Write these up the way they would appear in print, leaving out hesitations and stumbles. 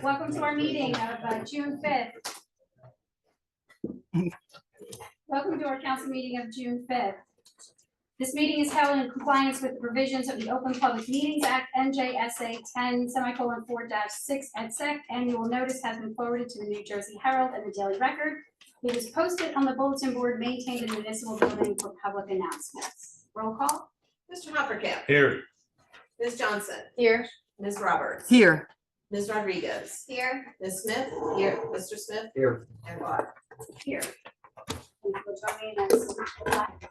Welcome to our meeting of June 5th. Welcome to our council meeting of June 5th. This meeting is held in compliance with the provisions of the Open Public Meetings Act, NJSA 10:4-6 et seq. Annual notice has been forwarded to the New Jersey Herald and the Daily Record. It is posted on the bulletin board maintained in the municipal building for public announcements. Roll call. Mr. Hoppercamp. Here. Ms. Johnson. Here. Ms. Roberts. Here. Ms. Rodriguez. Here. Ms. Smith. Here. Mr. Smith. Here. And Bob. Here. And we'll join in as flag.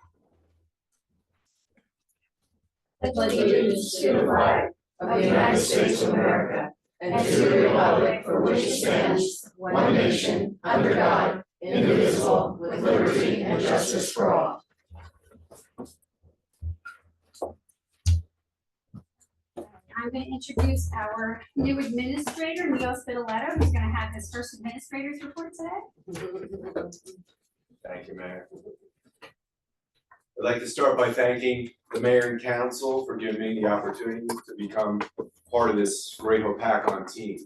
Allegiance to the flag of the United States of America and to the republic for which it stands, one nation, under God, indivisible, with liberty and justice for all. I'm going to introduce our new administrator, Neil Spitaletto, who's going to have his first administrator's report today. Thank you, Mayor. I'd like to start by thanking the mayor and council for giving me the opportunity to become part of this great Hopakon team.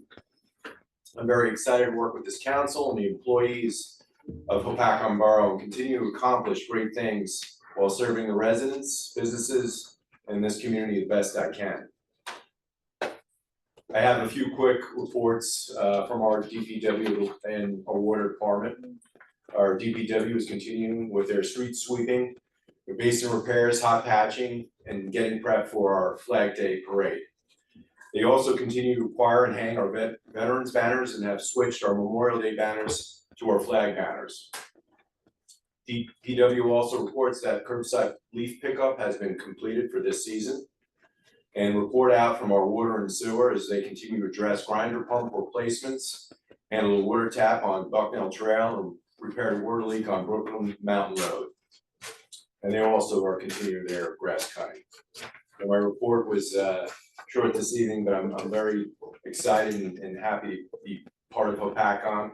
I'm very excited to work with this council and the employees of Hopakon Borough and continue to accomplish great things while serving the residents, businesses, and this community the best I can. I have a few quick reports from our DPW and our water department. Our DPW is continuing with their street sweeping, their basin repairs, hot patching, and getting prepped for our Flag Day parade. They also continue to acquire and hang our veterans banners and have switched our Memorial Day banners to our flag banners. DPW also reports that curbside leaf pickup has been completed for this season. And report out from our water and sewer as they continue to address grinder pump replacements, handle the water tap on Bucknell Trail, and repair the water leak on Brooklyn Mountain Road. And they also are continuing their grass cutting. And my report was short this evening, but I'm very excited and happy to be part of Hopakon.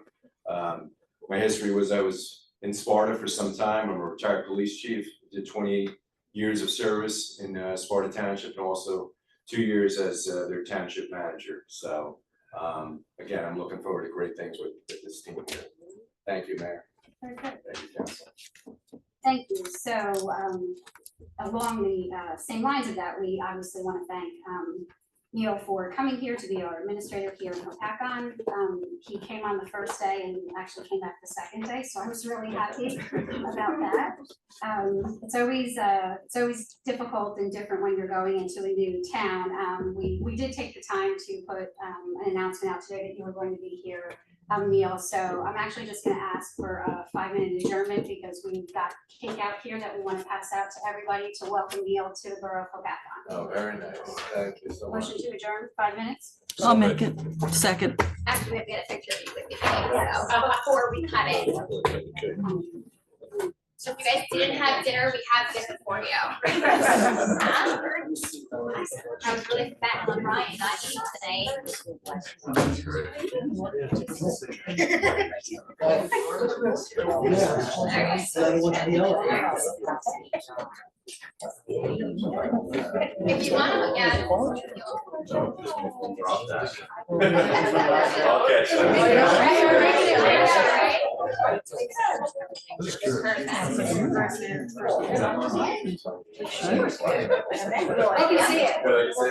My history was I was in Sparta for some time. I'm a retired police chief, did 28 years of service in Sparta Township and also 2 years as their township manager. So again, I'm looking forward to great things with this team here. Thank you, Mayor. Very good. Thank you, Council. Thank you. So along the same lines of that, we obviously want to thank Neil for coming here to be our administrator here in Hopakon. He came on the first day and actually came back the second day, so I was really happy about that. It's always difficult and different when you're going into a new town. We did take the time to put an announcement out today that you were going to be here, Neil. So I'm actually just going to ask for a 5-minute adjournment because we've got cake out here that we want to pass out to everybody to welcome Neil to the Borough of Hopakon. Oh, very nice. Thank you so much. Motion to adjourn, 5 minutes. I'll make it. Second. Actually, we have to get a picture of you with you so before we cut it. So if you guys didn't have dinner, we have dinner for you. I was really fat on Ryan, not eating tonight. If you want to, yeah. I can see it.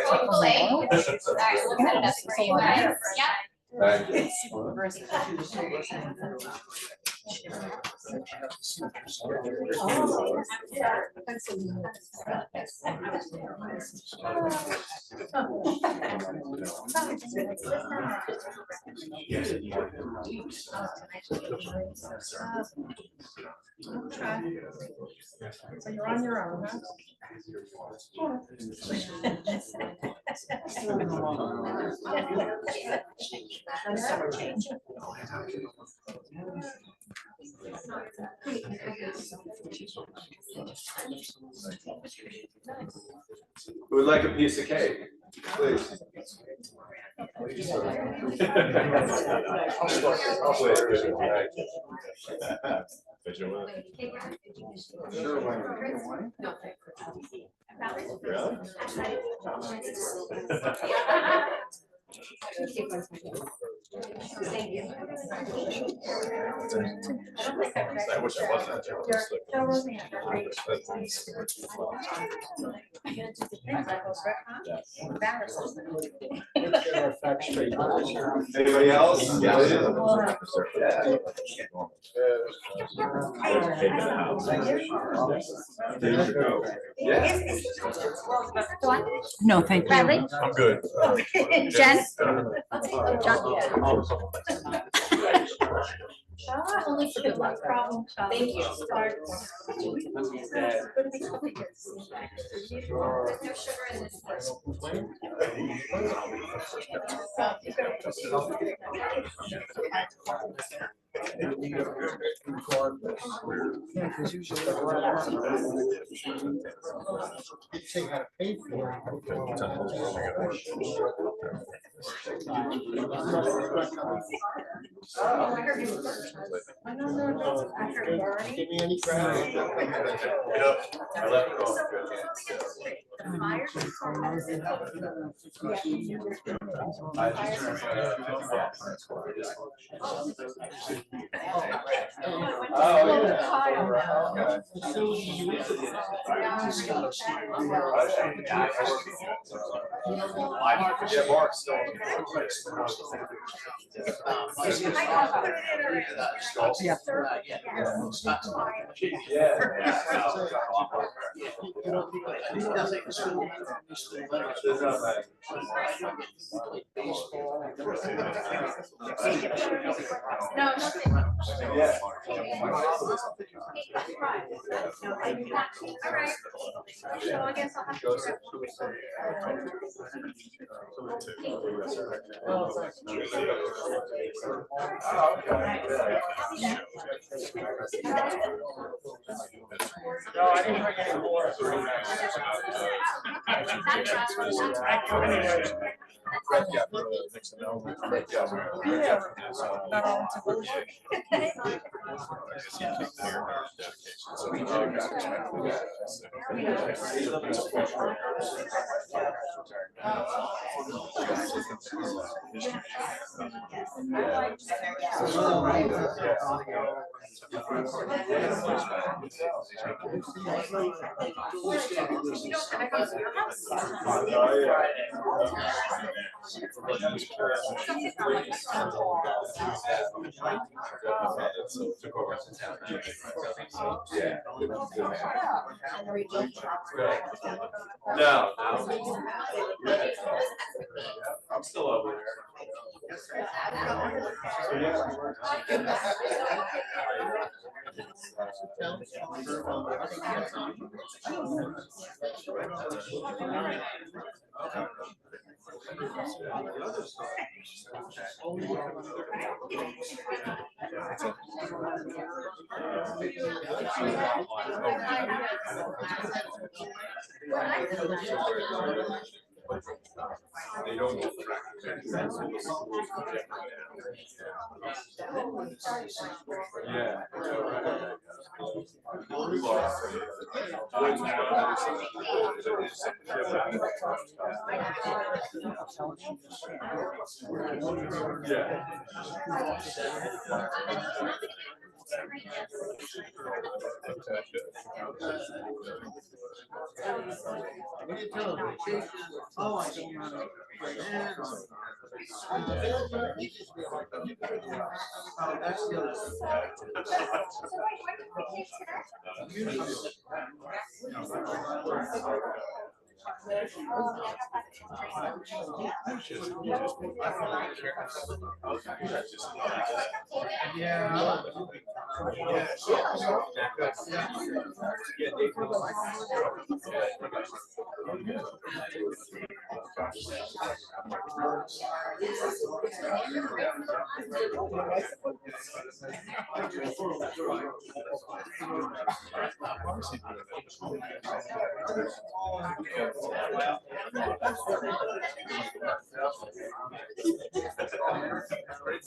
Hopefully. All right, we'll set it up for you guys. Yep. Thank you. So you're on your own, huh? Who would like a piece of cake? Please. I'll Sure, why No. Thank you. I wish I wasn't. Anybody else? Yeah. No, thank you. Bradley? I'm good. Jen? Only for good luck. Thank you. There's no sugar in this. Yeah, because usually. Say how to pay for it. Give me any credit. I left it on. Yeah, Mark's still. No, nothing. Yeah. All right. So I guess I'll have to. No, I didn't bring any more. Yeah. No. I'm still over there. They don't go yeah.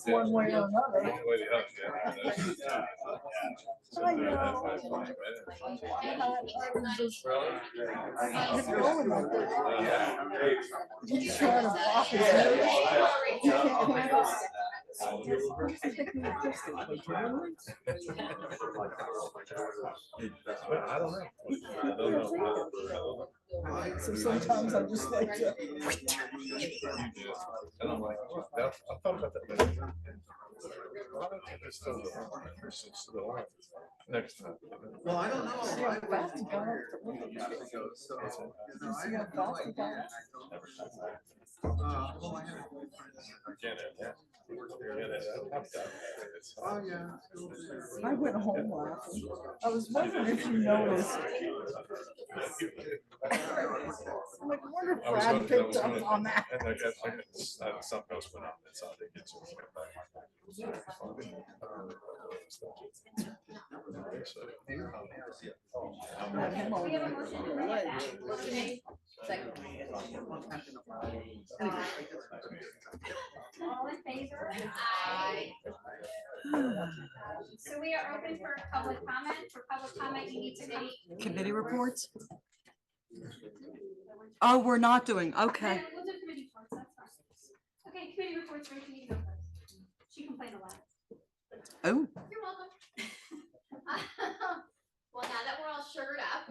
One way or another. I know. He's trying to block his nose. He can't handle it. I don't know. So sometimes I just like to. And I'm like, oh, I thought about that. I don't think there's still the line. Next time. Well, I don't know. See how fast he got up to look at you. See how fast he got up? Oh, yeah. I went home laughing. I was wondering if you noticed. I'm like, I wonder if Brad picked up on that. And I got something else went on. That's how they get to Had him on We have a motion to the leg. Motion made. Second. All in favor? Aye. So we are open for public comment. For public comment, you need to be. Committee reports? Oh, we're not doing, okay. We'll do committee reports, that's fine. Okay, committee reports, Rachel, you go first. She complained a lot. Oh, You're welcome. Well, now that we're all sugared up,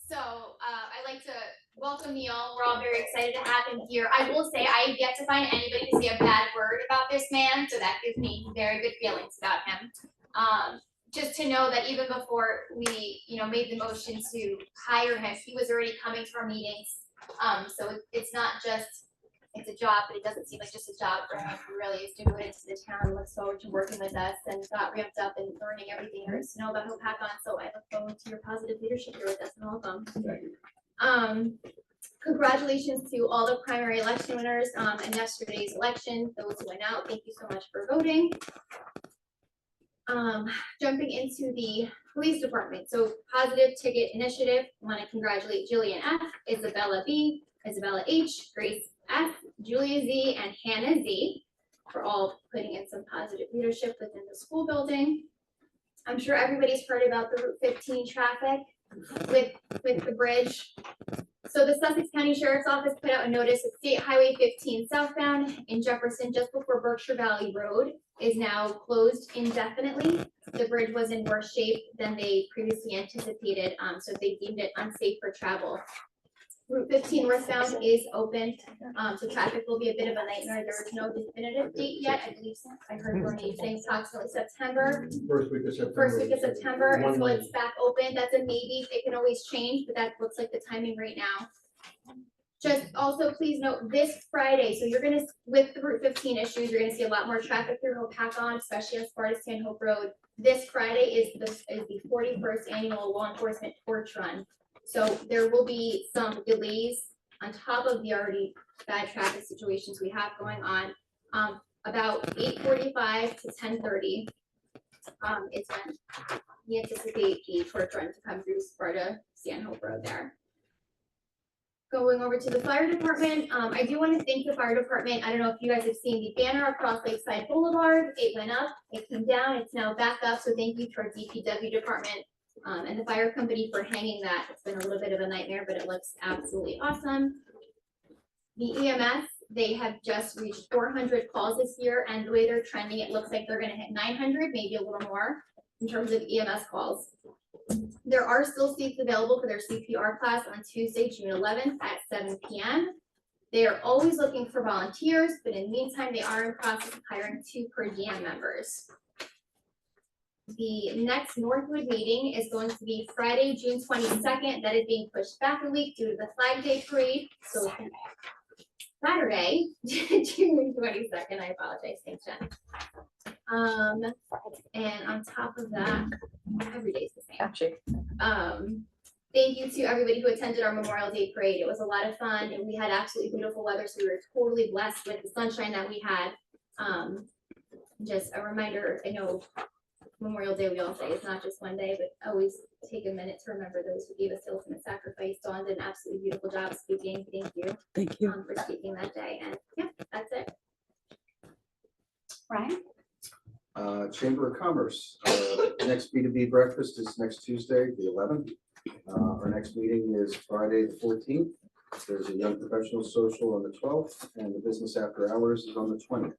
so I'd like to welcome Neil. We're all very excited to have him here. I will say I have yet to find anybody to say a bad word about this man, so that gives me very good feelings about him. Just to know that even before we, made the motion to hire him, he was already coming to our meetings. So it's not just, it's a job, but it doesn't seem like just a job for him. He really is devoted to the town, looks forward to working with us and got ramped up and learning everything there is to know about Hopakon. So I look forward to your positive leadership here with us and welcome. Thank you. Congratulations to all the primary election winners in yesterday's election. Those who went out, thank you so much for voting. Jumping into the police department. So Positive Ticket Initiative, I want to congratulate Jillian F, Isabella B, Isabella H, Grace S, Julia Z, and Hannah Z for all putting in some positive leadership within the school building. I'm sure everybody's heard about the Route 15 traffic with the bridge. So the Sussex County Sheriff's Office put out a notice that State Highway 15 southbound in Jefferson, just before Berkshire Valley Road, is now closed indefinitely. The bridge was in worse shape than they previously anticipated, so they deemed it unsafe for travel. Route 15 northbound is open, so traffic will be a bit of a nightmare. There is no definitive date yet. I believe I heard Bernie saying approximately September. First week of September. First week of September, until it's back open. That's a maybe. It can always change, but that looks like the timing right now. Just also please note this Friday, so you're gonna, with the Route 15 issues, you're gonna see a lot more traffic through Hopakon, especially on Sparta Stanhope Road. This Friday is the 41st annual law enforcement torch run. So there will be some delays on top of the already bad traffic situations we have going on. About 8:45 to 10:30 is when we anticipate the torch run to come through Sparta Stanhope Road there. Going over to the fire department, I do want to thank the fire department. I don't know if you guys have seen the banner across Lakeside Boulevard. It went up, it came down, it's now back up. So thank you to our DPW department and the fire company for hanging that. It's been a little bit of a nightmare, but it looks absolutely awesome. The EMS, they have just reached 400 calls this year, and the way they're trending, it looks like they're going to hit 900, maybe a little more in terms of EMS calls. There are still seats available for their CPR class on Tuesday, June 11th at 7 p.m. They are always looking for volunteers, but in the meantime, they are in process of hiring 2 per diem members. The next Northwood meeting is going to be Friday, June 22nd. That is being pushed back a week due to the Flag Day parade. So Saturday, June 22nd, I apologize, thanks, Jen. And on top of that, every day's the same. Thank you to everybody who attended our Memorial Day parade. It was a lot of fun and we had absolutely beautiful weather, so we were totally blessed with the sunshine that we had. Just a reminder, I know Memorial Day, we all say it's not just one day, but always take a minute to remember those who gave us the ultimate sacrifice. Dawn did an absolutely beautiful job speaking. Thank you Thank you. for speaking that day. And yeah, that's it. Ryan? Chamber of Commerce, next B2B breakfast is next Tuesday, the 11th. Our next meeting is Friday, the 14th. There's a young professional social on the 12th, and the business after hours is on the 20th.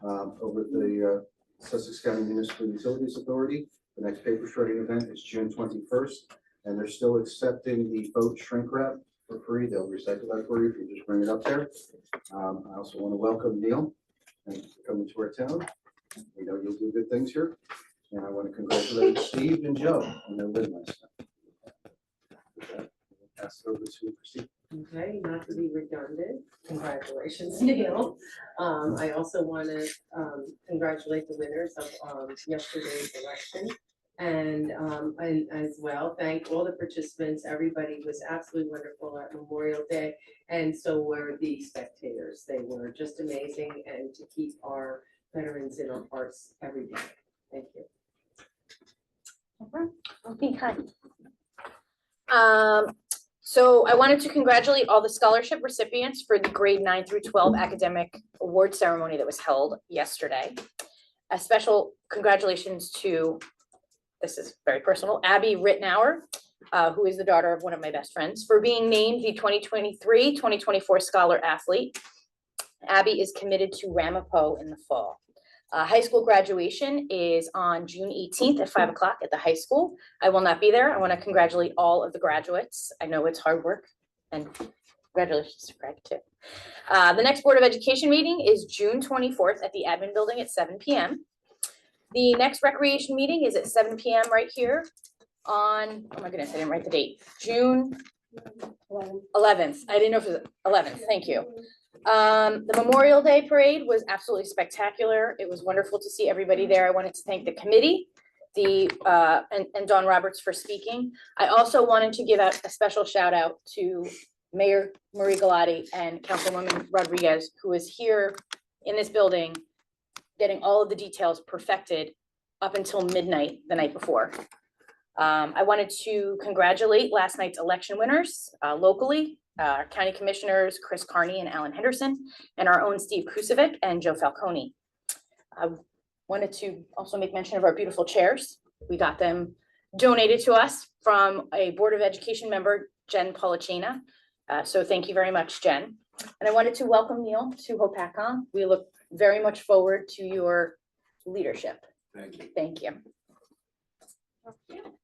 Over at the Sussex County Municipal Utilities Authority, the next paper shredding event is June 21st, and they're still accepting the boat shrink wrap for free. They'll recycle that for you if you just bring it up there. I also want to welcome Neil and coming to our town. We know you'll do good things here, and I want to congratulate Steve and Joe on their win last night. With that, I'll pass it over to Christine. Okay, not to be redundant, congratulations, Neil. I also want to congratulate the winners of yesterday's election. And as well, thank all the participants. Everybody was absolutely wonderful at Memorial Day. And so were the spectators. They were just amazing, and to keep our veterans in our hearts every day. Thank you. Be kind. So I wanted to congratulate all the scholarship recipients for the grade 9 through 12 academic award ceremony that was held yesterday. A special congratulations to, this is very personal, Abby Rittenauer, who is the daughter of one of my best friends, for being named the 2023-2024 Scholar Athlete. Abby is committed to Ramapo in the fall. High school graduation is on June 18th at 5 o'clock at the high school. I will not be there. I want to congratulate all of the graduates. I know it's hard work, and congratulations to Greg too. The next Board of Education meeting is June 24th at the admin building at 7 p.m. The next recreation meeting is at 7 p.m. right here on, oh my goodness, I didn't write the date, June 11th. I didn't know if it was 11th. Thank you. The Memorial Day parade was absolutely spectacular. It was wonderful to see everybody there. I wanted to thank the committee, and Dawn Roberts for speaking. I also wanted to give out a special shout out to Mayor Marie Galati and Councilwoman Rodriguez, who is here in this building, getting all of the details perfected up until midnight the night before. I wanted to congratulate last night's election winners locally. Our county commissioners, Chris Carney and Alan Henderson, and our own Steve Kusovic and Joe Falcone. I wanted to also make mention of our beautiful chairs. We got them donated to us from a Board of Education member, Jen Polachina. So thank you very much, Jen. And I wanted to welcome Neil to Hopakon. We look very much forward to your leadership. Thank you. Thank you.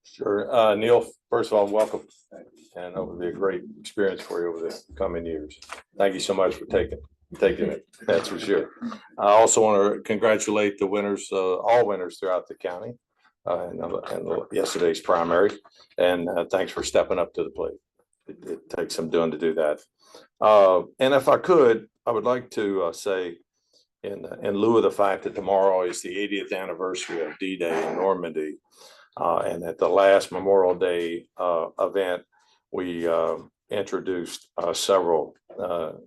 Sure. Neil, first of all, welcome. And it will be a great experience for you over the coming years. Thank you so much for taking it. That's for sure. I also want to congratulate the winners, all winners throughout the county, and yesterday's primary. And thanks for stepping up to the plate. It takes some doing to do that. And if I could, I would like to say, in lieu of the fact that tomorrow is the 80th anniversary of D-Day in Normandy, and at the last Memorial Day event, we introduced several,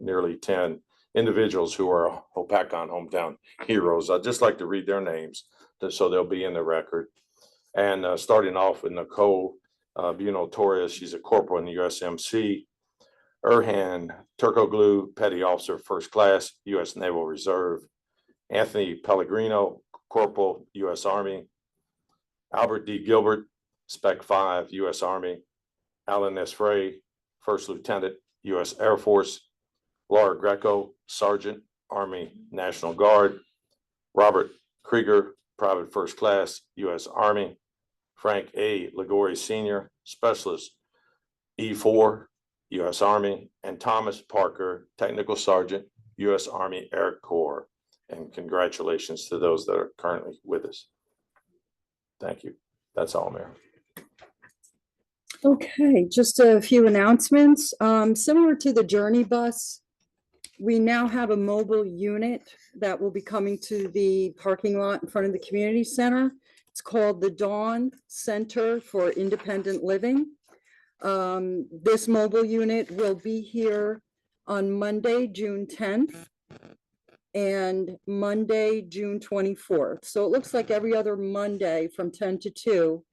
nearly 10 individuals who are Hopakon hometown heroes. I'd just like to read their names so they'll be in the record. And starting off with Nicole Buno Torres, she's a corporal in the USMC. Erhan Turkoglu, Petty Officer, First Class, U.S. Naval Reserve. Anthony Pellegrino, Corporal, U.S. Army. Albert D. Gilbert, Spec 5, U.S. Army. Alan S. Frey, First Lieutenant, U.S. Air Force. Laura Greco, Sergeant, Army National Guard. Robert Krieger, Private First Class, U.S. Army. Frank A. Ligori, Sr., Specialist, E4, U.S. Army. And Thomas Parker, Technical Sergeant, U.S. Army Air Corps. And congratulations to those that are currently with us. Thank you. That's all, Mayor. Okay, just a few announcements. Similar to the Journey Bus, we now have a mobile unit that will be coming to the parking lot in front of the community center. It's called the Dawn Center for Independent Living. This mobile unit will be here on Monday, June 10th. and Monday, June 24th. So it looks like every other Monday from 10 to 2,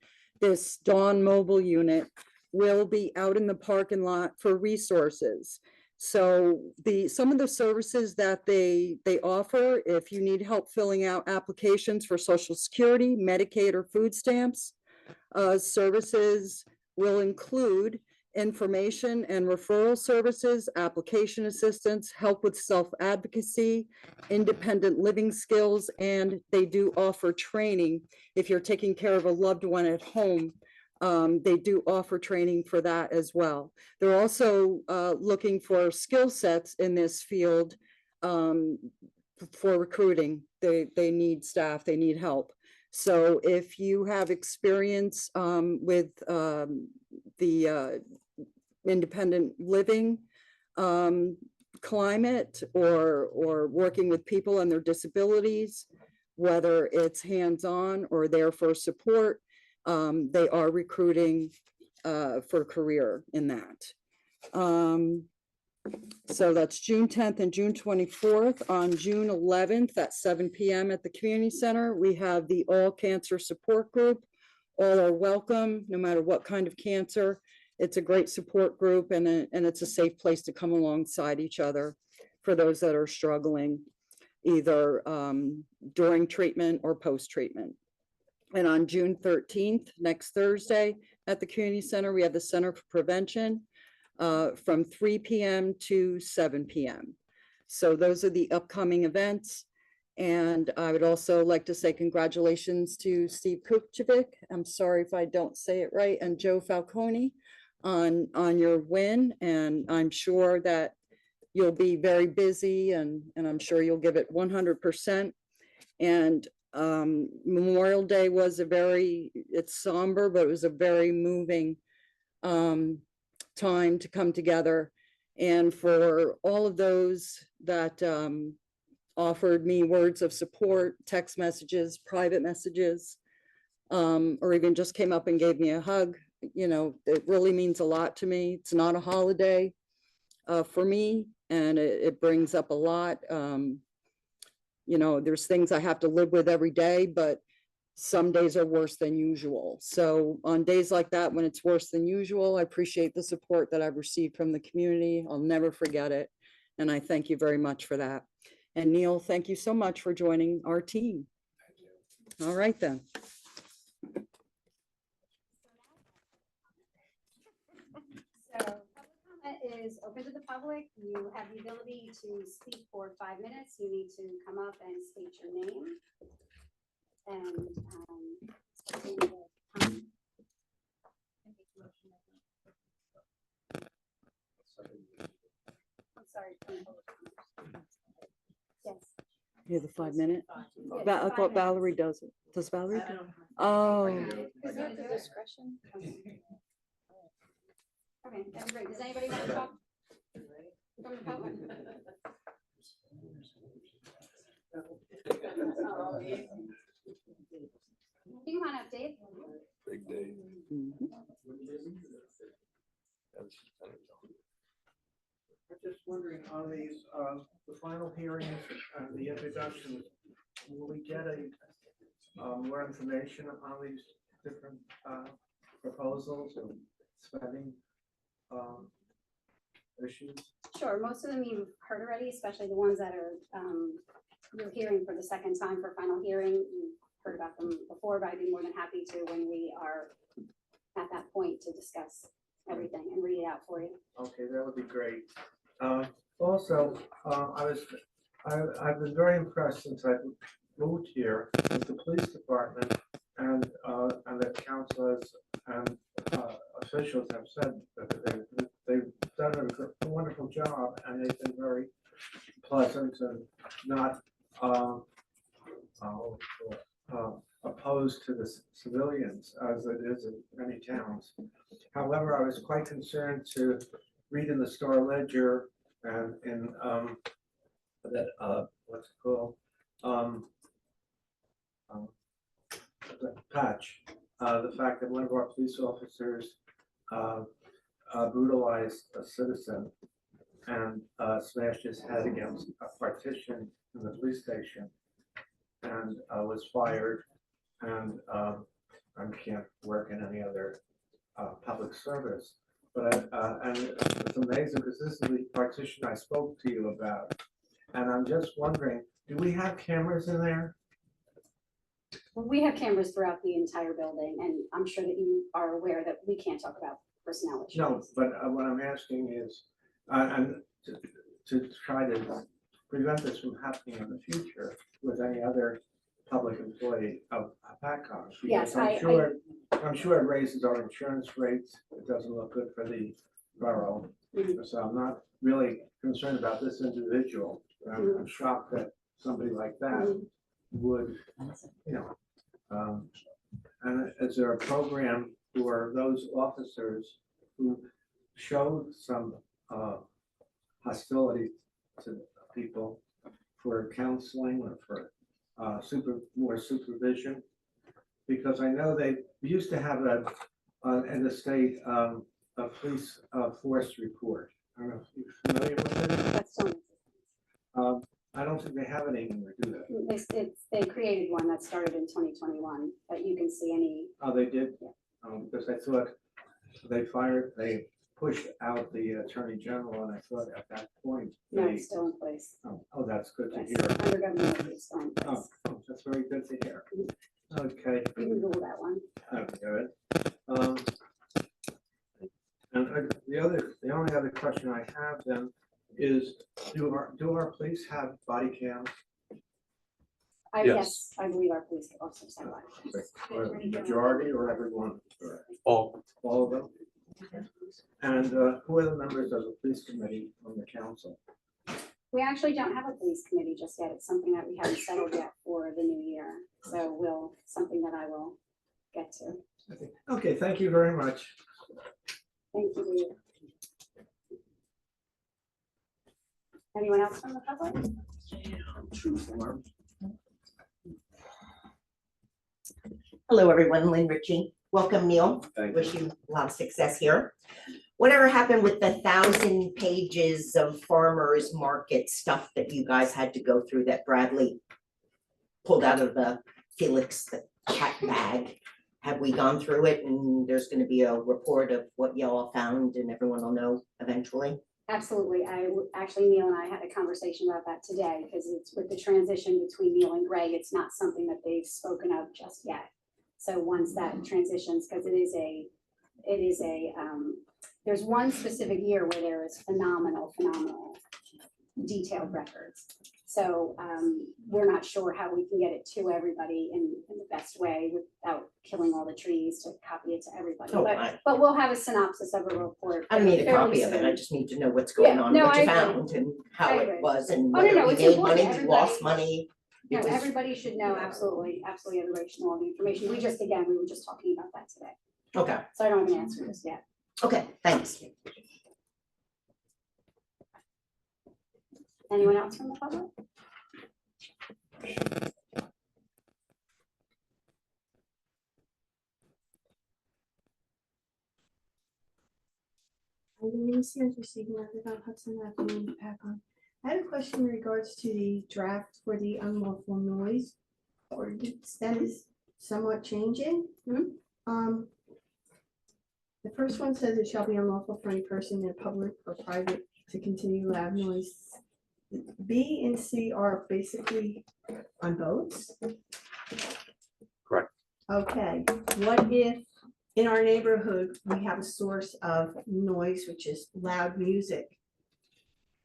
this Dawn Mobile Unit will be out in the parking lot for resources. So some of the services that they offer, if you need help filling out applications for Social Security, Medicaid, or food stamps, services will include information and referral services, application assistance, help with self-advocacy, independent living skills, and they do offer training. If you're taking care of a loved one at home, they do offer training for that as well. They're also looking for skill sets in this field for recruiting. They need staff, they need help. So if you have experience with the independent living climate or working with people and their disabilities, whether it's hands-on or there for support, they are recruiting for a career in that. So that's June 10th and June 24th. On June 11th at 7 p.m. at the community center, we have the All Cancer Support Group. All are welcome, no matter what kind of cancer. It's a great support group, and it's a safe place to come alongside each other for those that are struggling, either during treatment or post-treatment. And on June 13th, next Thursday, at the community center, we have the Center for Prevention from 3 p.m. to 7 p.m. So those are the upcoming events. And I would also like to say congratulations to Steve Kukjevic. I'm sorry if I don't say it right, and Joe Falcone on your win. And I'm sure that you'll be very busy, and I'm sure you'll give it 100%. And Memorial Day was it's somber, but it was a very moving time to come together. And for all of those that offered me words of support, text messages, private messages, or even just came up and gave me a hug, you know, it really means a lot to me. It's not a holiday for me, and it brings up a lot. You know, there's things I have to live with every day, but some days are worse than usual. So on days like that, when it's worse than usual, I appreciate the support that I've received from the community. I'll never forget it. And I thank you very much for that. And Neil, thank you so much for joining our team. All right then. So public comment is open to the public. You have the ability to speak for 5 minutes. You need to come up and state your name. And state the time. I'm sorry. Yes. Yeah, the 5 minute. Yes, I 5 thought minutes. Valerie does it. Does Valerie? do it? Oh, Is that the discretion? Okay, that's great. Does anybody want to talk? From the public? You want to update? Big day. I'm just wondering on these, the final hearings and the introductions, will we get more information on these different proposals and spending issues? Sure, most of them you've heard already, especially the ones that are, you're hearing for the second time for final hearing. You've heard about them before, but I'd be more than happy to when we are at that point to discuss everything and read it out for you. Okay, that would be great. Also, I've been very impressed since I moved here with the police department and the councilors and officials have said that they've done a wonderful job, and they've been very pleasant and not opposed to the civilians as it is in many towns. However, I was quite concerned to read in the Star Ledger and in that what's it called, the patch, the fact that one of our police officers brutalized a citizen, and smashed his head against a partition in the police station and was fired. And I can't work in any other public service. But and it's amazing because this is the partition I spoke to you about. And I'm just wondering, do we have cameras in there? Well, we have cameras throughout the entire building, and I'm sure that you are aware that we can't talk about personnel issues. No, but what I'm asking is, and to try to prevent this from happening in the future with any other public employee of PACCON. Yes, Because I'm sure it raises our insurance rates. It doesn't look good for the borough. Mhm. So I'm not really concerned about this individual. I'm shocked that somebody like that would, you know, and is there a program for those officers who showed some hostility to people for counseling or for more supervision? Because I know they used to have in the state, a police force report. I don't know if you're familiar with it. That's still, I don't think they have it anymore, do they? they created one that started in 2021, but you can see any, Oh, they did? Yeah. Because I thought they pushed out the attorney general, and I thought at that point, no, they, it's still in place. oh, that's good to Yes, hear. under government, it's still in place. Oh, that's very good to hear. Okay, You can Google that one. good. And the only other question I have then is, do our police have body cams? Yes, I believe our police officers have that. Or majority or everyone? All. All of them? And who are the members of the police committee on the council? We actually don't have a police committee just yet. It's something that we haven't settled yet for the new year. So something that I will get to. Okay, thank you very much. Thank you. Leah. Anyone else from the public? Hello, everyone. Lynn Ritchie. Welcome, Neil. Thank you. Wish you a lot of success here. Whatever happened with the 1,000 pages of farmers market stuff that you guys had to go through that Bradley pulled out of the Felix the cat bag? Have we gone through it and there's going to be a report of what y'all found and everyone will know eventually? Absolutely. Actually, Neil and I had a conversation about that today because it's with the transition between Neil and Greg. It's not something that they've spoken of just yet. So once that transitions, because there's one specific year where there is phenomenal detailed records. So we're not sure how we can get it to everybody in the best way without killing all the trees to copy it to everybody. Oh, But we'll have a synopsis of a report. I don't need a fairly copy of it. soon. I just need to know what's going Yeah, on, no, what you I agree. found and how I it agree. was and Oh, no, whether no, we it's made important. money, we lost Everybody- money. No, Because- everybody should know, absolutely, everybody should know all the information. We were just talking about that today. Okay, So I don't have an answer just yet. okay, thanks. Anyone else from the public? My name is Sandra Seaton. I live on Hudson Avenue in Paccon. I had a question in regards to the draft for the unlawful noise ordinance that is somewhat changing. Mhm. The first one says it shall be unlawful for any person in public or private to continue loud noise. B and C are basically on boats. Correct. Okay, what if in our neighborhood, we have a source of noise, which is loud music?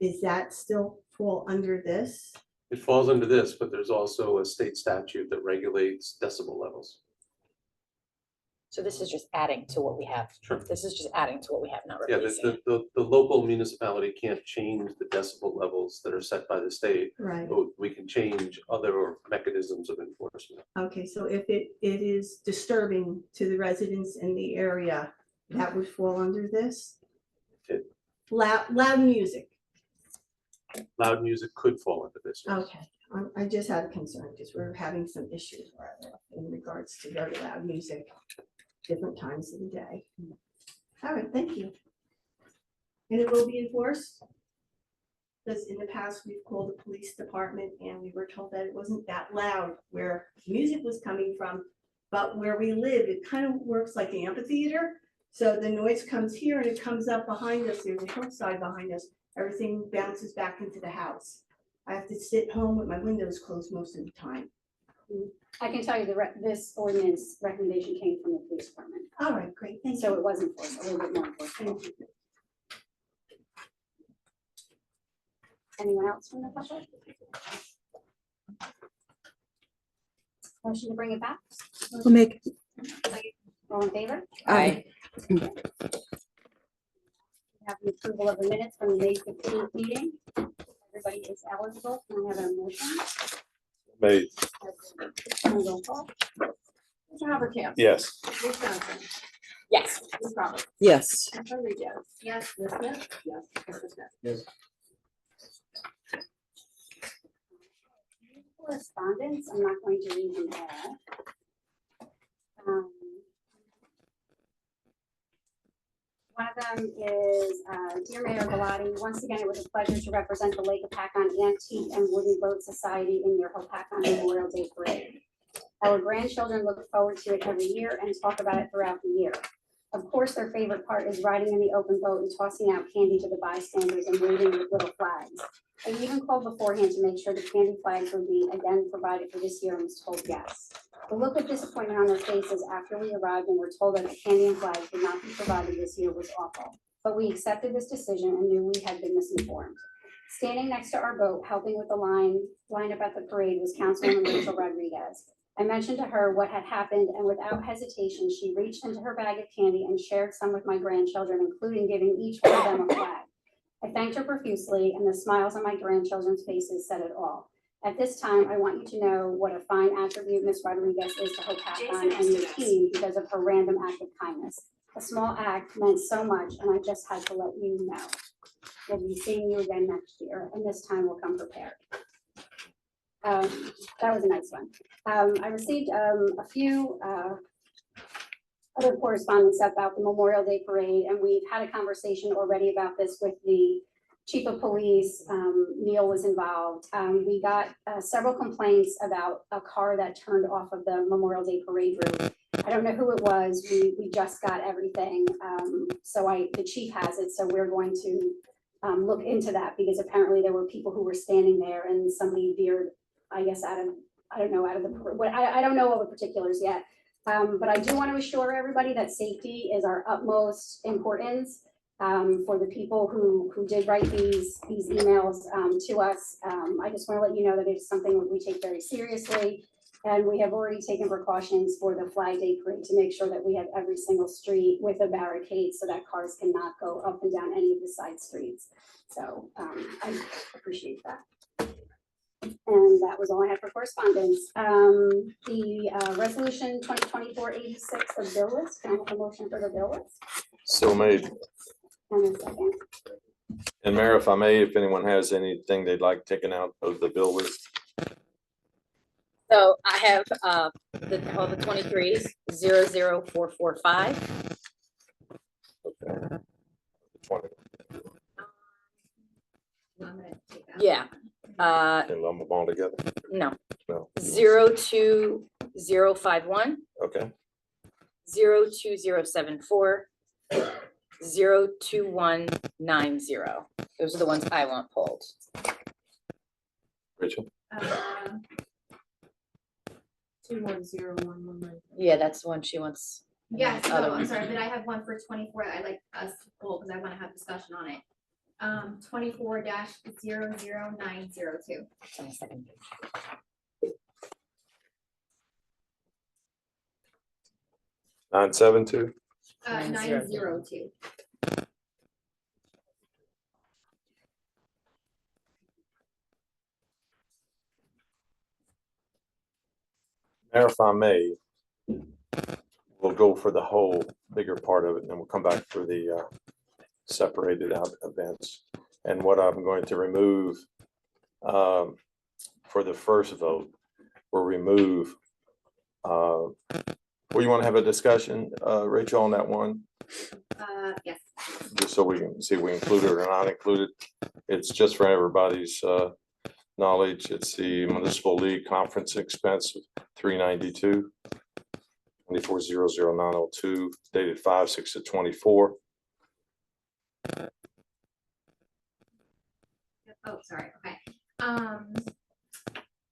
Is that still fall under this? It falls under this, but there's also a state statute that regulates decibel levels. So this is just adding to what we have. Sure. This is just adding to what we have, not Yeah, replacing it. the local municipality can't change the decibel levels that are set by the state, Right, but we can change other mechanisms of enforcement. okay, so if it is disturbing to the residents in the area, that would fall under this? It- Loud music, Loud music could fall under this. yes. okay, I just had a concern, because we're having some issues where I live in regards to very loud music, different times of the day. All right, thank you. And it will be enforced? Because in the past, we've called the police department and we were told that it wasn't that loud where music was coming from. But where we live, it kind of works like an amphitheater. So the noise comes here and it comes up behind us. There's a hillside behind us. Everything bounces back into the house. I have to sit home with my windows closed most of the time. I can tell you this ordinance recommendation came from the police department, All right, great, thank so you. it wasn't for a little bit more enforcement. Thank you. Anyone else from the public? Motion to bring it back? I'll make, All in favor? aye. We have the approval of the minutes from the May 15th meeting. Everybody is eligible. Can I have a motion? Made, And roll call. Mr. Haverkamp. yes. Ms. Johnson. Yes. Ms. Roberts. Yes. Ms. Rodriguez. Yes. Ms. Smith. Yes. Mr. Smith. Yes. Correspondence, I'm not going to read them all. One of them is, Dear Mayor Galati, once again, it was a pleasure to represent the Lake Hopatcon Antique and Wooden Boat Society in your Hopatcon Memorial Day Parade. Our grandchildren look forward to it every year and talk about it throughout the year. Of course, their favorite part is riding in the open boat and tossing out candy to the bystanders and waving with little flags. I even called beforehand to make sure the candy flags would be again provided for this year and was told yes. The look of disappointment on their faces after we arrived and were told that the candy and flags would not be provided this year was awful. But we accepted this decision and knew we had been misinformed. Standing next to our boat, helping with the lineup at the parade was Councilwoman Rachel Rodriguez. I mentioned to her what had happened, and without hesitation, she reached into her bag of candy and shared some with my grandchildren, including giving each one of them a flag. I thanked her profusely, and the smiles on my grandchildren's faces said it all. At this time, I want you to know what a fine attribute Ms. Rodriguez is to Hopatcon and your team because of her random act of kindness. A small act meant so much, and I just had to let you know. We'll be seeing you again next year, and this time we'll come prepared. That was a nice one. I received a few other correspondence about the Memorial Day Parade, and we've had a conversation already about this with the Chief of Police. Neil was involved. We got several complaints about a car that turned off of the Memorial Day Parade route. I don't know who it was. We just got everything. The chief has it, so we're going to look into that because apparently there were people who were standing there and somebody veered, I guess, I don't know all the particulars yet. But I do want to assure everybody that safety is our utmost importance for the people who did write these emails to us. I just want to let you know that it's something that we take very seriously. And we have already taken precautions for the Flag Day Parade to make sure that we have every single street with a barricade so that cars cannot go up and down any of the side streets. So I appreciate that. And that was all I had for correspondence. The resolution 2024-86, the bill list, can I have a motion for the bill list? So made. And a second. And Mayor, if I may, if anyone has anything they'd like taken out of the bill list. So I have all the 23s, 00445. Okay. Yeah. And lump them all together. No. No. 02051, Okay. 02074, 02190. Those are the ones I want pulled. Rachel. 210119. Yeah, that's the one she wants. Yes, Other no, I'm ones. sorry, but I have one for 24 that I'd like us to pull because I want to have discussion on it. 24-00902. It's on the second page. Nine seven two. 902. Mayor, if I may, we'll go for the whole bigger part of it, and then we'll come back for the separated out events. And what I'm going to remove for the first vote, we'll remove, well, you want to have a discussion, Rachel, on that one? Yes. Just so we can see if we include it or not include it. It's just for everybody's knowledge. It's the Municipal League Conference expense, $392. 24,00902, dated 5/6/24. Oh, sorry, okay.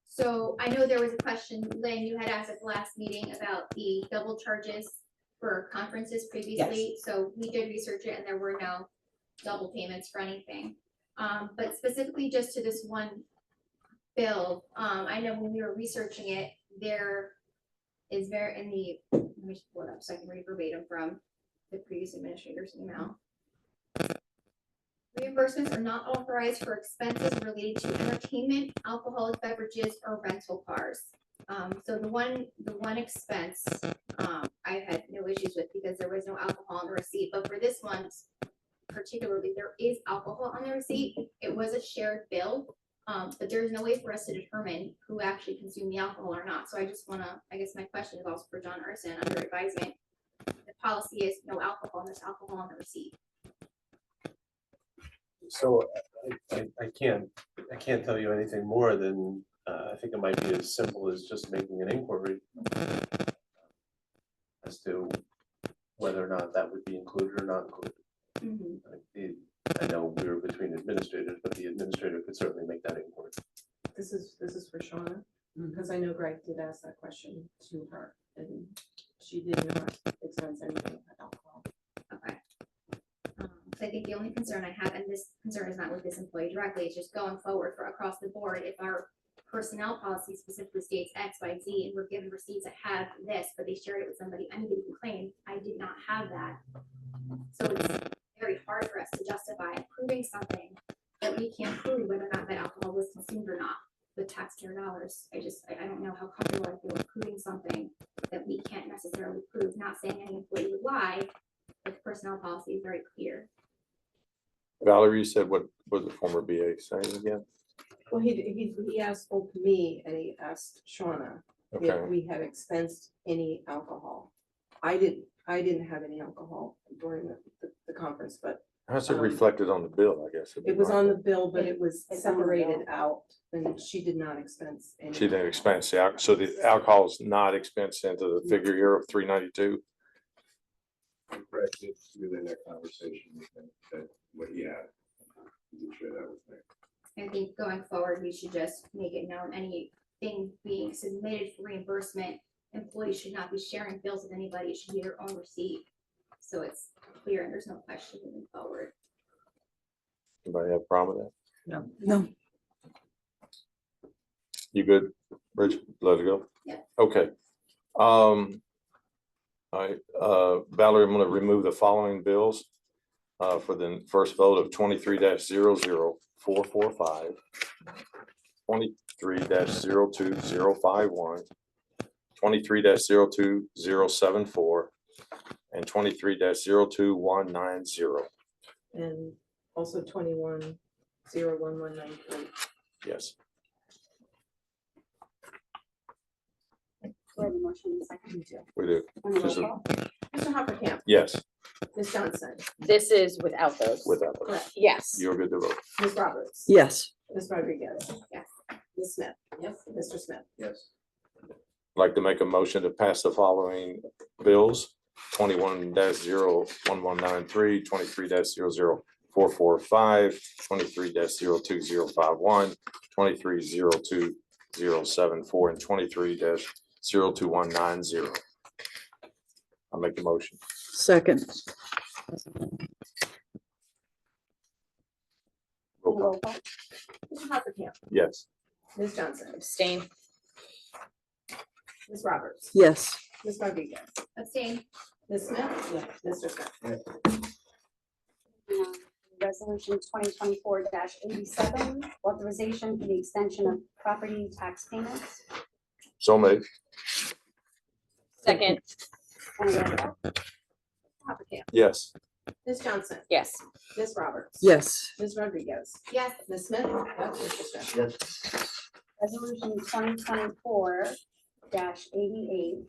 So I know there was a question, Lynn, you had asked at the last meeting about the double charges for conferences previously. So we did research it and there were no double payments for anything. But specifically just to this one bill, I know when we were researching it, there is very in the, let me just pull it up so I can read verbatim from the previous administrator's email. Reimbursements are not authorized for expenses related to entertainment, alcoholic beverages, or rental cars. So the one expense, I had no issues with because there was no alcohol on the receipt, but for this one particularly, there is alcohol on the receipt. It was a shared bill, but there's no way for us to determine who actually consumed the alcohol or not. So I just wanna, I guess my question is also for John Arson under advisement. The policy is no alcohol, and there's alcohol on the receipt. So I can't tell you anything more than, I think it might be as simple as just making an inquiry as to whether or not that would be included or not included. I know we were between administrators, but the administrator could certainly make that inquiry. This is for Shauna, because I know Greg did ask that question to her, and she did not expense anything with alcohol. Okay. So I think the only concern I have, and this concern is not with this employee directly, it's just going forward for across the board, if our personnel policy specifically states X, Y, Z, and we're given receipts that have this, but they shared it with somebody, anybody can claim, I did not have that. So it's very hard for us to justify proving something that we can't prove whether or not that alcohol was consumed or not with taxpayer dollars. I don't know how comfortable I feel with proving something that we can't necessarily prove, not saying any employee would lie, but the personnel policy is very clear. Valerie, you said what was the former BA saying again? Well, he asked spoke to me and he asked Shauna Okay, if we had expensed any alcohol. I didn't have any alcohol during the conference, but how's it reflected on the bill, I guess? it was on the bill, but it was It's on the bill. separated out and she did not expense any. She didn't expense the so the alcohol is not expensed into the figure here of 392. Greg did relay that conversation with him, that what he had. You can share that with me. I think going forward, we should just make it known, anything being submitted for reimbursement, employees should not be sharing bills with anybody, it should be their own receipt. So it's clear and there's no question moving forward. Anybody have a problem with that? No. You good, Rich? Let it go? Yeah. Okay. All right, Valerie, I'm gonna remove the following bills for the first vote of 23-00445, 23-02051, 23-02074, and 23-02190. And also 21-01193. Yes. We have a motion in a second. We do. On the roll Just a- call. Mr. Hoppercamp, Yes, Ms. Johnson, This is without those. without, correct, Yes. you're good to vote. Ms. Roberts. Yes. Ms. Rodriguez. Yes. Ms. Smith. Yes. Mr. Smith. Yes. I'd like to make a motion to pass the following bills: 21-01193, 23-00445, 23-02051, 23-02074, and 23-02190. I'll make the motion. Second. Roll call. Roll call. Mr. Hoppercamp, Yes. Ms. Johnson, Abstain. Ms. Roberts, Yes. Ms. Rodriguez, Abstain. Ms. Smith. Yes. Mr. Smith. Resolution 2024-87, authorization for the extension of property tax payments. So made. Second. And roll call. Hoppercamp, Yes. Ms. Johnson, Yes. Ms. Roberts. Yes. Ms. Rodriguez, Yes. Ms. Smith. Yes. Mr. Smith. Yes. Resolution 2024-88,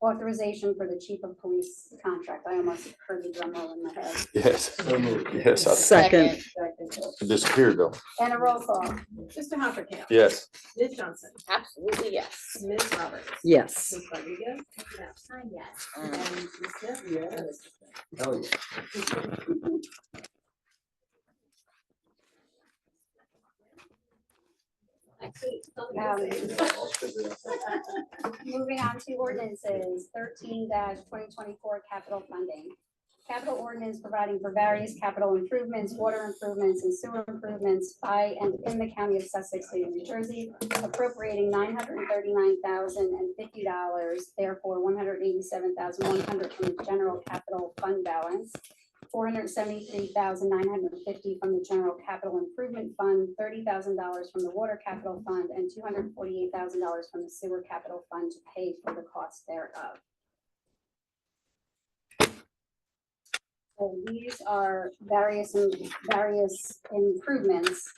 authorization for the chief of police contract. I almost heard the drum roll in my head. Yes, So moved. yes, I Second, disappeared though. And a roll call. Mr. Hoppercamp. Yes. Ms. Johnson. Absolutely, yes. Ms. Roberts. yes. Ms. Rodriguez. Yes. And Ms. Smith. Yes. Hell yeah. Moving on to ordinances, 13-2024 capital funding. Capital ordinance providing for various capital improvements, water improvements, and sewer improvements by and in the county of Sussex, state of New Jersey, appropriating $939,050, therefore $187,100 from the general capital fund balance, $473,950 from the general capital improvement fund, $30,000 from the water capital fund, and $248,000 from the sewer capital fund to pay for the cost thereof. So these are various improvements.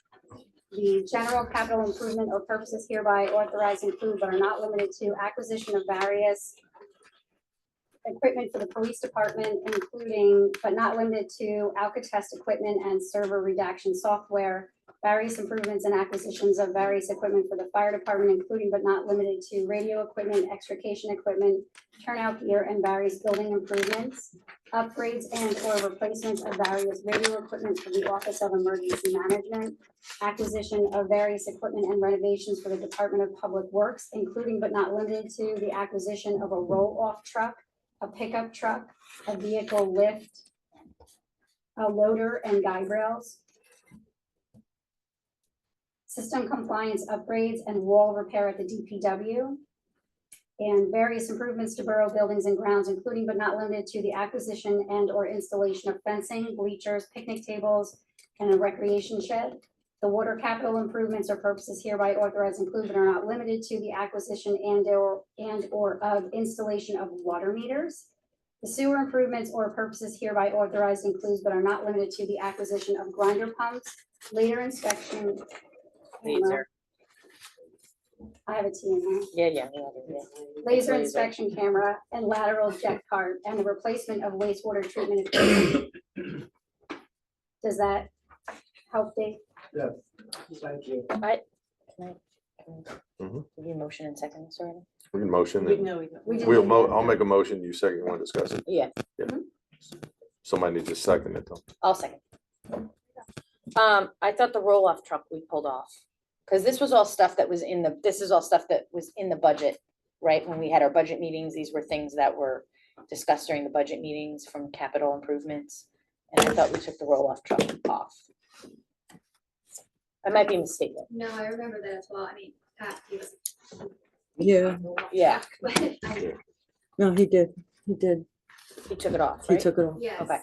The general capital improvement or purposes hereby authorized include but are not limited to acquisition of various equipment for the police department, including but not limited to Alcatest equipment and server redaction software, various improvements and acquisitions of various equipment for the fire department, including but not limited to radio equipment, extrication equipment, turnout gear, and various building improvements, upgrades and or replacements of various radio equipment for the Office of Emergency Management, acquisition of various equipment and renovations for the Department of Public Works, including but not limited to the acquisition of a roll-off truck, a pickup truck, a vehicle lift, a loader and guide rails, system compliance upgrades and wall repair at the DPW, and various improvements to borough buildings and grounds, including but not limited to the acquisition and or installation of fencing, bleachers, picnic tables, and a recreation shed. The water capital improvements or purposes hereby authorized include but are not limited to the acquisition and or of installation of water meters. The sewer improvements or purposes hereby authorized includes but are not limited to the acquisition of grinder pumps, later inspection. Laser. I have a T in there. Yeah. Laser inspection camera and lateral jet cart and the replacement of wastewater treatment equipment. Does that help, Dave? Yes. Thank you. Give you a motion and second, sorry. We can motion. We and know we don't. I'll make a motion, you second, you want to discuss it? Yeah, Somebody needs to second it though. I'll second. I thought the roll-off truck we pulled off, because this was all stuff that was this is all stuff that was in the budget, right? When we had our budget meetings, these were things that were discussed during the budget meetings from capital improvements. And I thought we took the roll-off truck off. I might be mistaken. No, I remember that as well. I mean, he was. Yeah, Yeah, But I, no, he did, he took it off, he right? took it off. yes. Okay.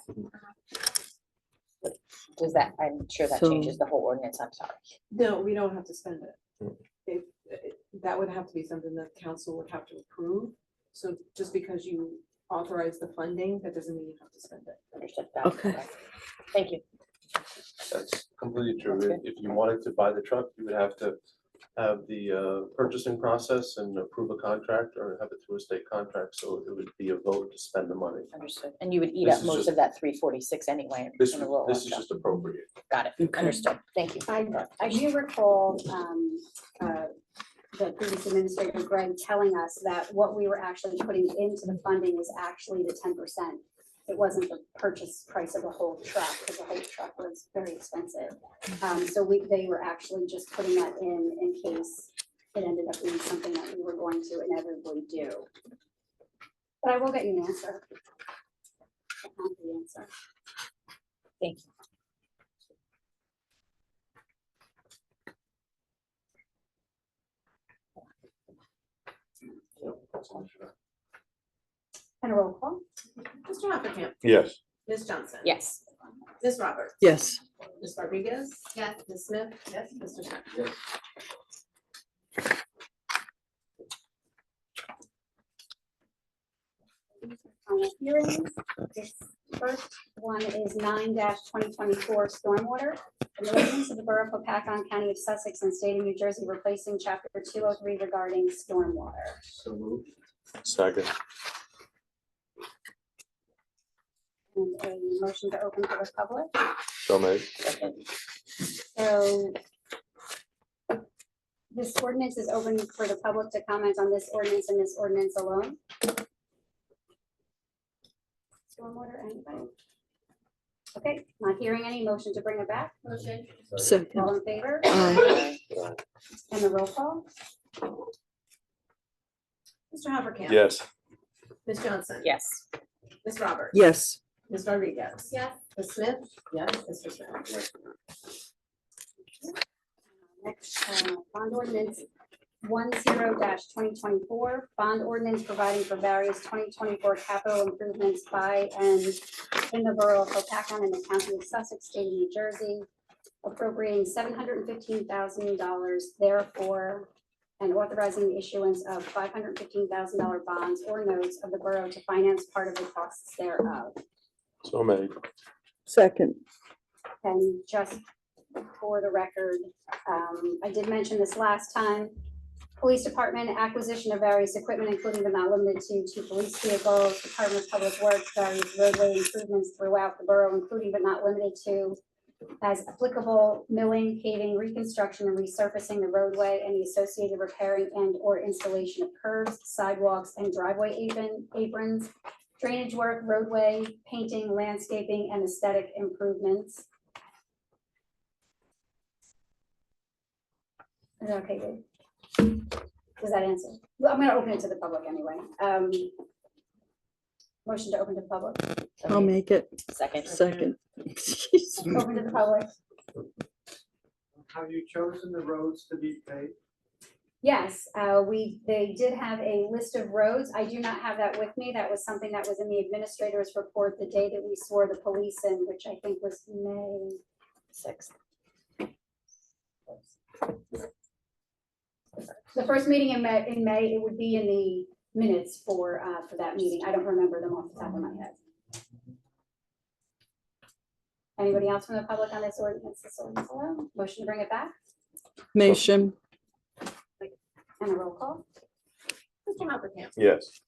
Does that, I'm sure that So- changes the whole ordinance, I'm sorry. No, we don't have to spend it. That would have to be something that council would have to approve. So just because you authorize the funding, that doesn't mean you have to spend it. Understood. Got it. Okay. Thank you. That's completely true. That's good. If you wanted to buy the truck, you would have to have the purchasing process and approve a contract or have it through a state contract. So it would be a vote to spend the money. Understood. And you would eat This up is most just- of that 346 anyway This, in a roll. this is just appropriate. Got it. Okay. Understood. Thank you. I do recall, the previous administrator Greg telling us that what we were actually putting into the funding was actually the 10%. It wasn't the purchase price of the whole truck, because the whole truck was very expensive. So they were actually just putting that in case it ended up being something that we were going to inevitably do. But I will get you an answer. I have the answer. Thank you. And a roll call. Mr. Hoppercamp. Yes. Ms. Johnson. Yes. Ms. Roberts. Yes, Ms. Rodriguez. Yes. Ms. Smith. Yes. Mr. Smith. Yes. Hearings. This first one is 9-2024 stormwater. An ordinance of the Borough of Hopatcong, County of Sussex, and State of New Jersey replacing chapter 203 regarding stormwater. So moved. Second. and a motion to open to the public. So made. So this ordinance is open for the public to comment on this ordinance and this ordinance alone. Stormwater, anybody? Okay, not hearing any motion to bring it back. Motion. Second. All in favor? Aye. And the roll call? Mr. Hoppercamp? Yes. Ms. Johnson? Yes. Ms. Roberts? Yes. Ms. Rodriguez? Yes. Ms. Smith? Yes. Mr. Smith? Next, bond ordinance 10-2024, bond ordinance providing for various 2024 capital improvements by and in the borough of Hopatcon in the county of Sussex, state of New Jersey, appropriating $715,000 therefore, and authorizing the issuance of $515,000 bonds or notes of the borough to finance part of the costs thereof. So made. Second. And just for the record, I did mention this last time. Police Department acquisition of various equipment, including but not limited to 2 police vehicles, Department of Public Works, various roadway improvements throughout the borough, including but not limited to, as applicable, milling, paving, reconstruction, and resurfacing the roadway and the associated repairing and or installation of curbs, sidewalks, and driveway aprons, drainage work, roadway, painting, landscaping, and aesthetic improvements. Is that okay, Dave? Does that answer? Well, I'm gonna open it to the public anyway. Motion to open to the public. I'll make it. Second. Second. Open to the public. Have you chosen the roads to be paved? Yes, they did have a list of roads. I do not have that with me. That was something that was in the administrator's report the day that we swore the police in, which I think was May 6th. The first meeting in May, it would be in the minutes for that meeting. I don't remember them off the top of my head. Anybody else from the public on this ordinance? Alone? Motion to bring it back Motion. and a roll call. Mr. Hoppercamp? Yes.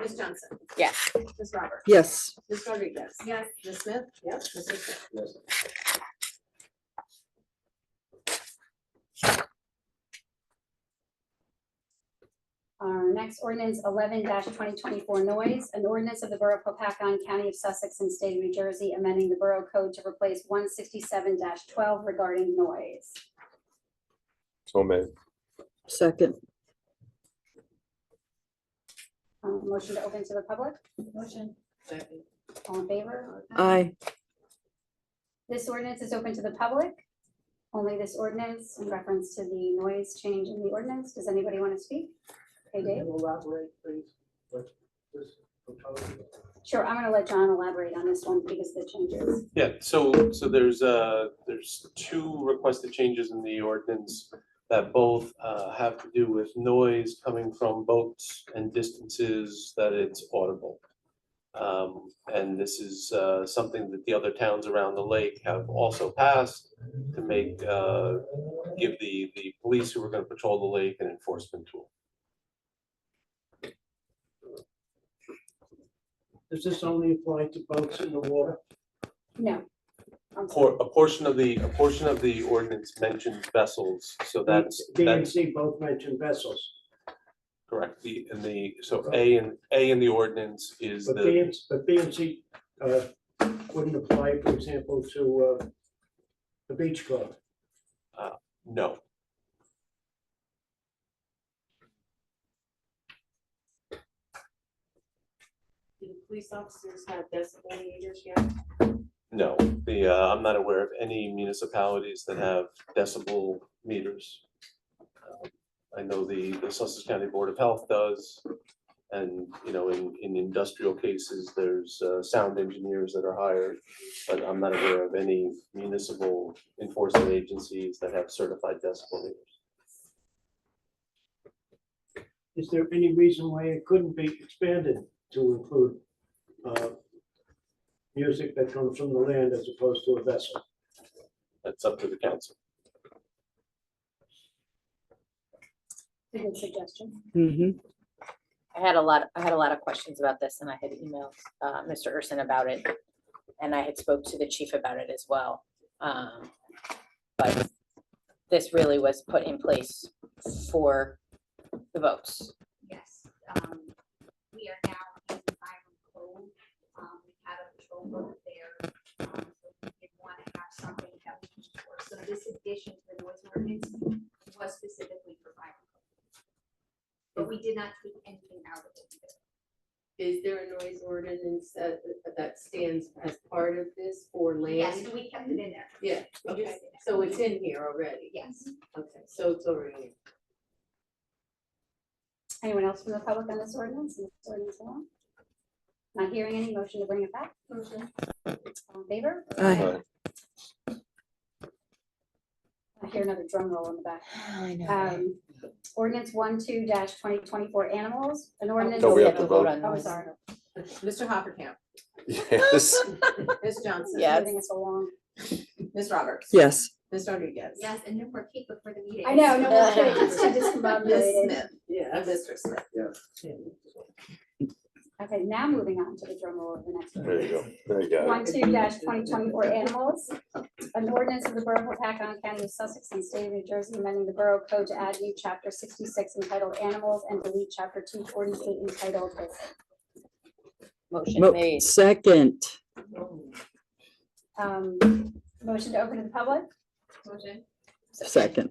Ms. Johnson? Yes. Ms. Roberts? Yes. Ms. Rodriguez? Yes. Ms. Smith? Yes. Mr. Smith? Yes. Our next ordinance 11-2024 noise, an ordinance of the Borough of Hopatcon, County of Sussex, and State of New Jersey, amending the Borough Code to replace 167-12 regarding noise. So made. Second. Motion to open to the public. Motion. Second. All in favor? Aye. This ordinance is open to the public. Only this ordinance in reference to the noise change in the ordinance. Does anybody want to speak? Hey, Dave? Can you elaborate, please, what this proposal? Sure, I'm gonna let John elaborate on this one because of the changes. Yeah, so there's 2 requested changes in the ordinance that both have to do with noise coming from boats and distances that it's audible. And this is something that the other towns around the lake have also passed to make, give the police who are gonna patrol the lake an enforcement tool. Does this only apply to boats in the water? No. I'm sorry. A portion of the ordinance mentions vessels, so that's B and C both mention vessels, correct. So A in the ordinance is but B and C wouldn't apply, for example, to the beach club. no. Do the police officers have decibel meters yet? No, I'm not aware of any municipalities that have decibel meters. I know the Sussex County Board of Health does. And, in industrial cases, there's sound engineers that are hired. But I'm not aware of any municipal enforcement agencies that have certified decibel meters. Is there any reason why it couldn't be expanded to include music that comes from the land as opposed to a vessel? That's up to the council. A good suggestion. Mm-hmm. I had a lot of questions about this and I had emailed Mr. Urson about it. and I had spoke to the chief about it as well. But this really was put in place for the votes. Yes, we are now in Byram Code, we have a patrol boat there. So we did want to have something that we can enforce. So this addition to the noise ordinance was specifically for Byram Code. But we did not take anything out of it either. Is there a noise ordinance that stands as part of this for land? Yes, we kept it in there. Yeah, We okay, just- so it's in here already? Yes. Okay, so it's already. Anyone else from the public on this ordinance? And this ordinance alone? Not hearing any motion to bring it back? Motion. All in favor? Aye. I hear another drum roll in the back. I Um, ordinance 12-2024 animals, an ordinance. Don't we have to vote? Oh, sorry. Mr. Hoppercamp, Yes. Ms. Johnson. Yes. Moving us along. Ms. Roberts. Yes. Ms. Rodriguez. Yes, and no more cake before the meeting. I know, no more kidding, it's too Ms. discombobulated. Smith. Yeah. And Mr. Smith. Yes. Okay, now moving on to the drum roll of the next. There you go. There you go. 12-2024 animals, an ordinance of the Borough of Hackensack County of Sussex and State of New Jersey amending the Borough Code to add new chapter 66 entitled Animals and delete chapter 248 entitled. Motion Mo- made. Second. Motion to open to the public. Motion. Second.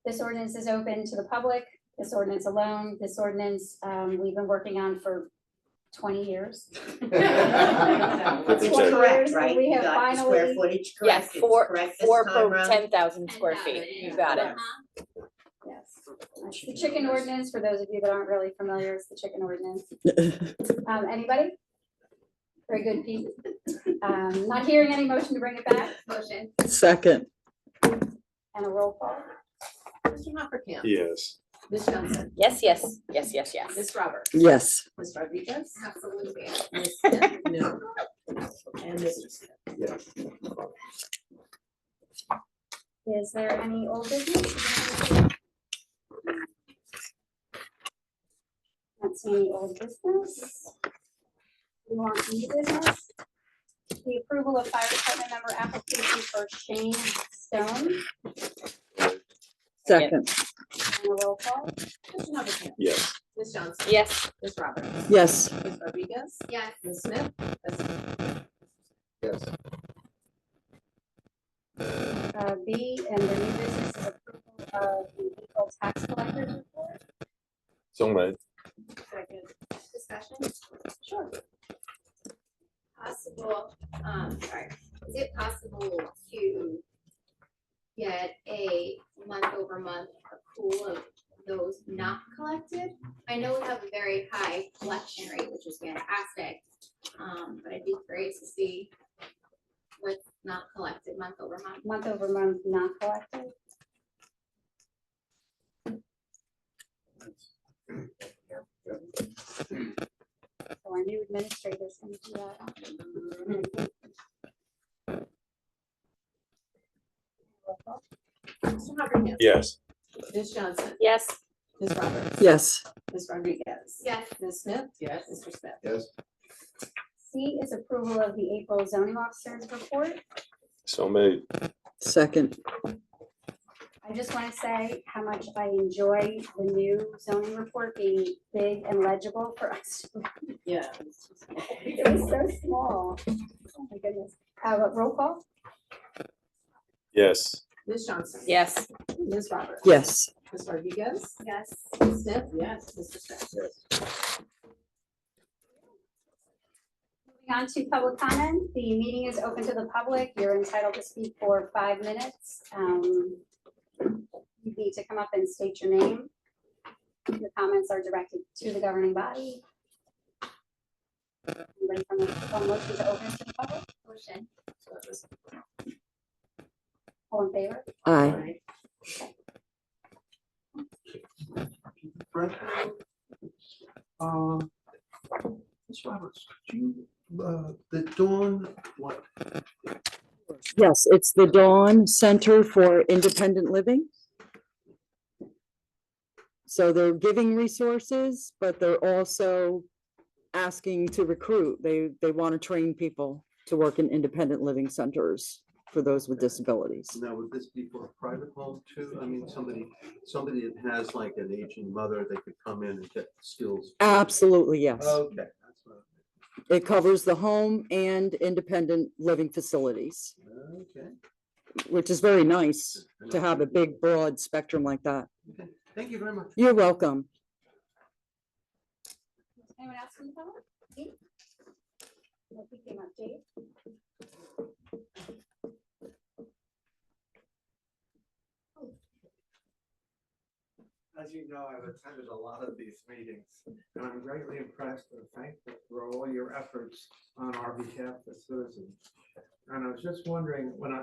This ordinance is open to the public. This ordinance alone, this ordinance, we've been working on for 20 years. It's 20 correct, years, and right? we You have got the square finally- footage Yeah, correct? It's four correct this per time round? 10,000 square feet. You got it. Yes. That's the chicken ordinance, for those of you that aren't really familiar, it's the chicken ordinance. Anybody? Very good, Pete. Not hearing any motion to bring it back. Motion. Second. And a roll call. Mr. Hoppercamp. Yes. Ms. Johnson. Yes, yes, yes, yes, yes. Ms. Roberts. Yes. Ms. Rodriguez. Absolutely. Ms. Smith. No. And Mr. Smith. Yes. Is there any old business? Not seeing any old business. We want new business. The approval of fire department member application for Shane Stone. Second. And a roll call. Mr. Hoppercamp. Yes. Ms. Johnson. Yes. Ms. Roberts. Yes. Ms. Rodriguez. Yes. Ms. Smith. Yes. B, and the new business is approval of the April tax collector's report. So made. Second. Discussion. Sure. Possible, sorry, is it possible to get a month-over-month pool of those not collected? I know we have a very high collection rate, which is fantastic, but I'd be curious to see what's not collected month-over-month. Month over month, not collected. So our new administrator's gonna do that. Mr. Hoppercamp. Yes. Ms. Johnson. Yes. Ms. Roberts. Yes. Ms. Rodriguez. Yes. Ms. Smith. Yes. Mr. Smith. Yes. C is approval of the April zoning officers report. So made. Second. I just want to say how much I enjoy the new zoning report being big and legible for us. Yeah. It was so small. Oh my goodness. Roll call? Ms. Yes. Johnson. Yes. Ms. Roberts. Yes. Ms. Rodriguez. Yes. Ms. Smith. Yes. Mr. Smith. Yes. Moving on to public comment. The meeting is open to the public. You're entitled to speak for 5 minutes. You need to come up and state your name. Your comments are directed to the governing body. Anybody from the motion to open to the public? Motion. All in favor? Aye. Fred? Ms. Roberts, could you, the Dawn, what? Yes, it's the Dawn Center for Independent Living. So they're giving resources, but they're also asking to recruit. They want to train people to work in independent living centers for those with disabilities. Now, would this be for a private home too? I mean, somebody that has like an aging mother, they could come in and get skills. Absolutely, yes. Okay, that's what. It covers the home and independent living facilities, Okay, which is very nice to have a big, broad spectrum like that. okay. Thank you very much. You're welcome. Anyone else from the public? Dave? Nobody came up, Dave? As you know, I've attended a lot of these meetings, and I'm greatly impressed and thankful for all your efforts on our behalf as citizens. And I was just wondering, one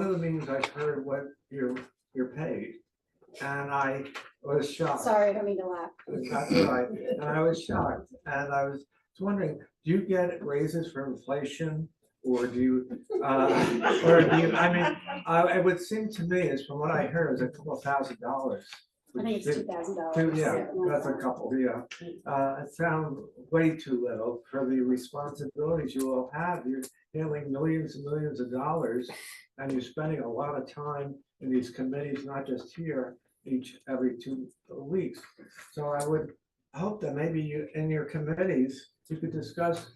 of the meetings I heard what you're paid, and I was shocked. Sorry, I don't mean to laugh. That's right, and I was shocked, and I was wondering, do you get raises for inflation? Or do you, I mean, it would seem to me, as from what I heard, is a couple $1,000s. I think it's $2,000. Yeah, that's a couple, yeah. It sounds way too little for the responsibilities you all have. You're handling millions and millions of dollars, and you're spending a lot of time in these committees, not just here, every 2 weeks. So I would hope that maybe you, in your committees, you could discuss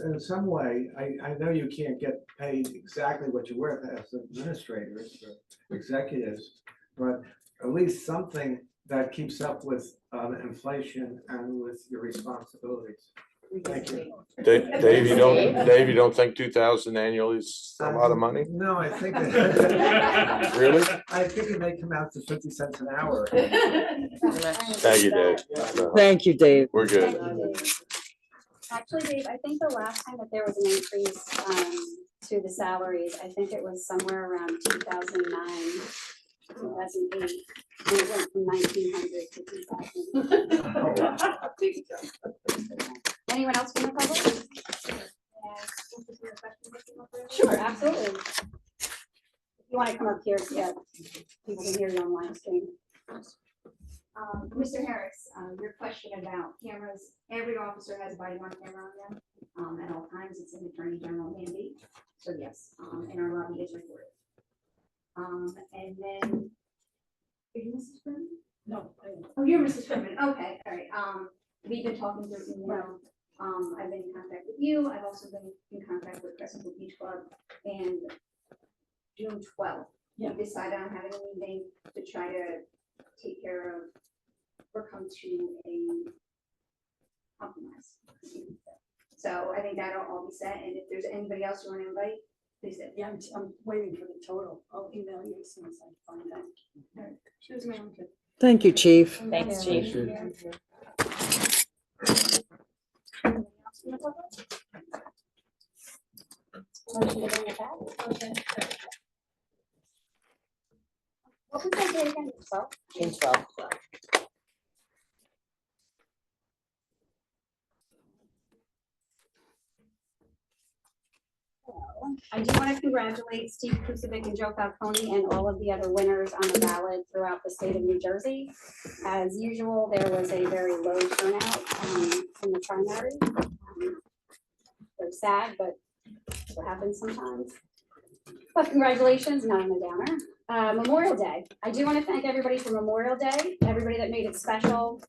in some way. I know you can't get paid exactly what you're worth as administrators or executives, but at least something that keeps up with inflation and with your responsibilities. Thank you. Dave, you don't think 2,000 annually is a lot of money? No, I think. Really? I think it may come out to 50 cents an hour. Thank you, Dave. Thank you, Dave. We're good. Thank you, Dave. Actually, Dave, I think the last time that there was an increase to the salaries, I think it was somewhere around 2009, 2008. And it went from 1,900 to 2,000. Anyone else from the public? Sure, absolutely. If you want to come up here, yeah, people can hear you on live stream. Mr. Harris, your question about cameras, every officer has a body worn camera on them. At all times, it's an Attorney General mandate. So yes, and our lobby is recorded. And then, are you Mrs. Furman? No. Oh, you're Mrs. Furman. Okay, all right. We've been talking through email. I've been in contact with you. I've also been in contact with Crescent Beach Club. And June 12th, we decided on having a meeting to try to take care of or come to a compromise. So I think that'll all be set, and if there's anybody else you want to invite, please do. Yeah, I'm waiting for the total. I'll email you as soon as I find out. Choose me. Thank you, Chief. Thanks, Chief. Motion to bring it back? What was that date again? 12? June 12th. I do want to congratulate Steve Kusovic and Joe Falcone and all of the other winners on the ballot throughout the state of New Jersey. As usual, there was a very low turnout in the primary. Very sad, but that's what happens sometimes. But congratulations, not on a downer. Memorial Day. I do want to thank everybody for Memorial Day, everybody that made it special.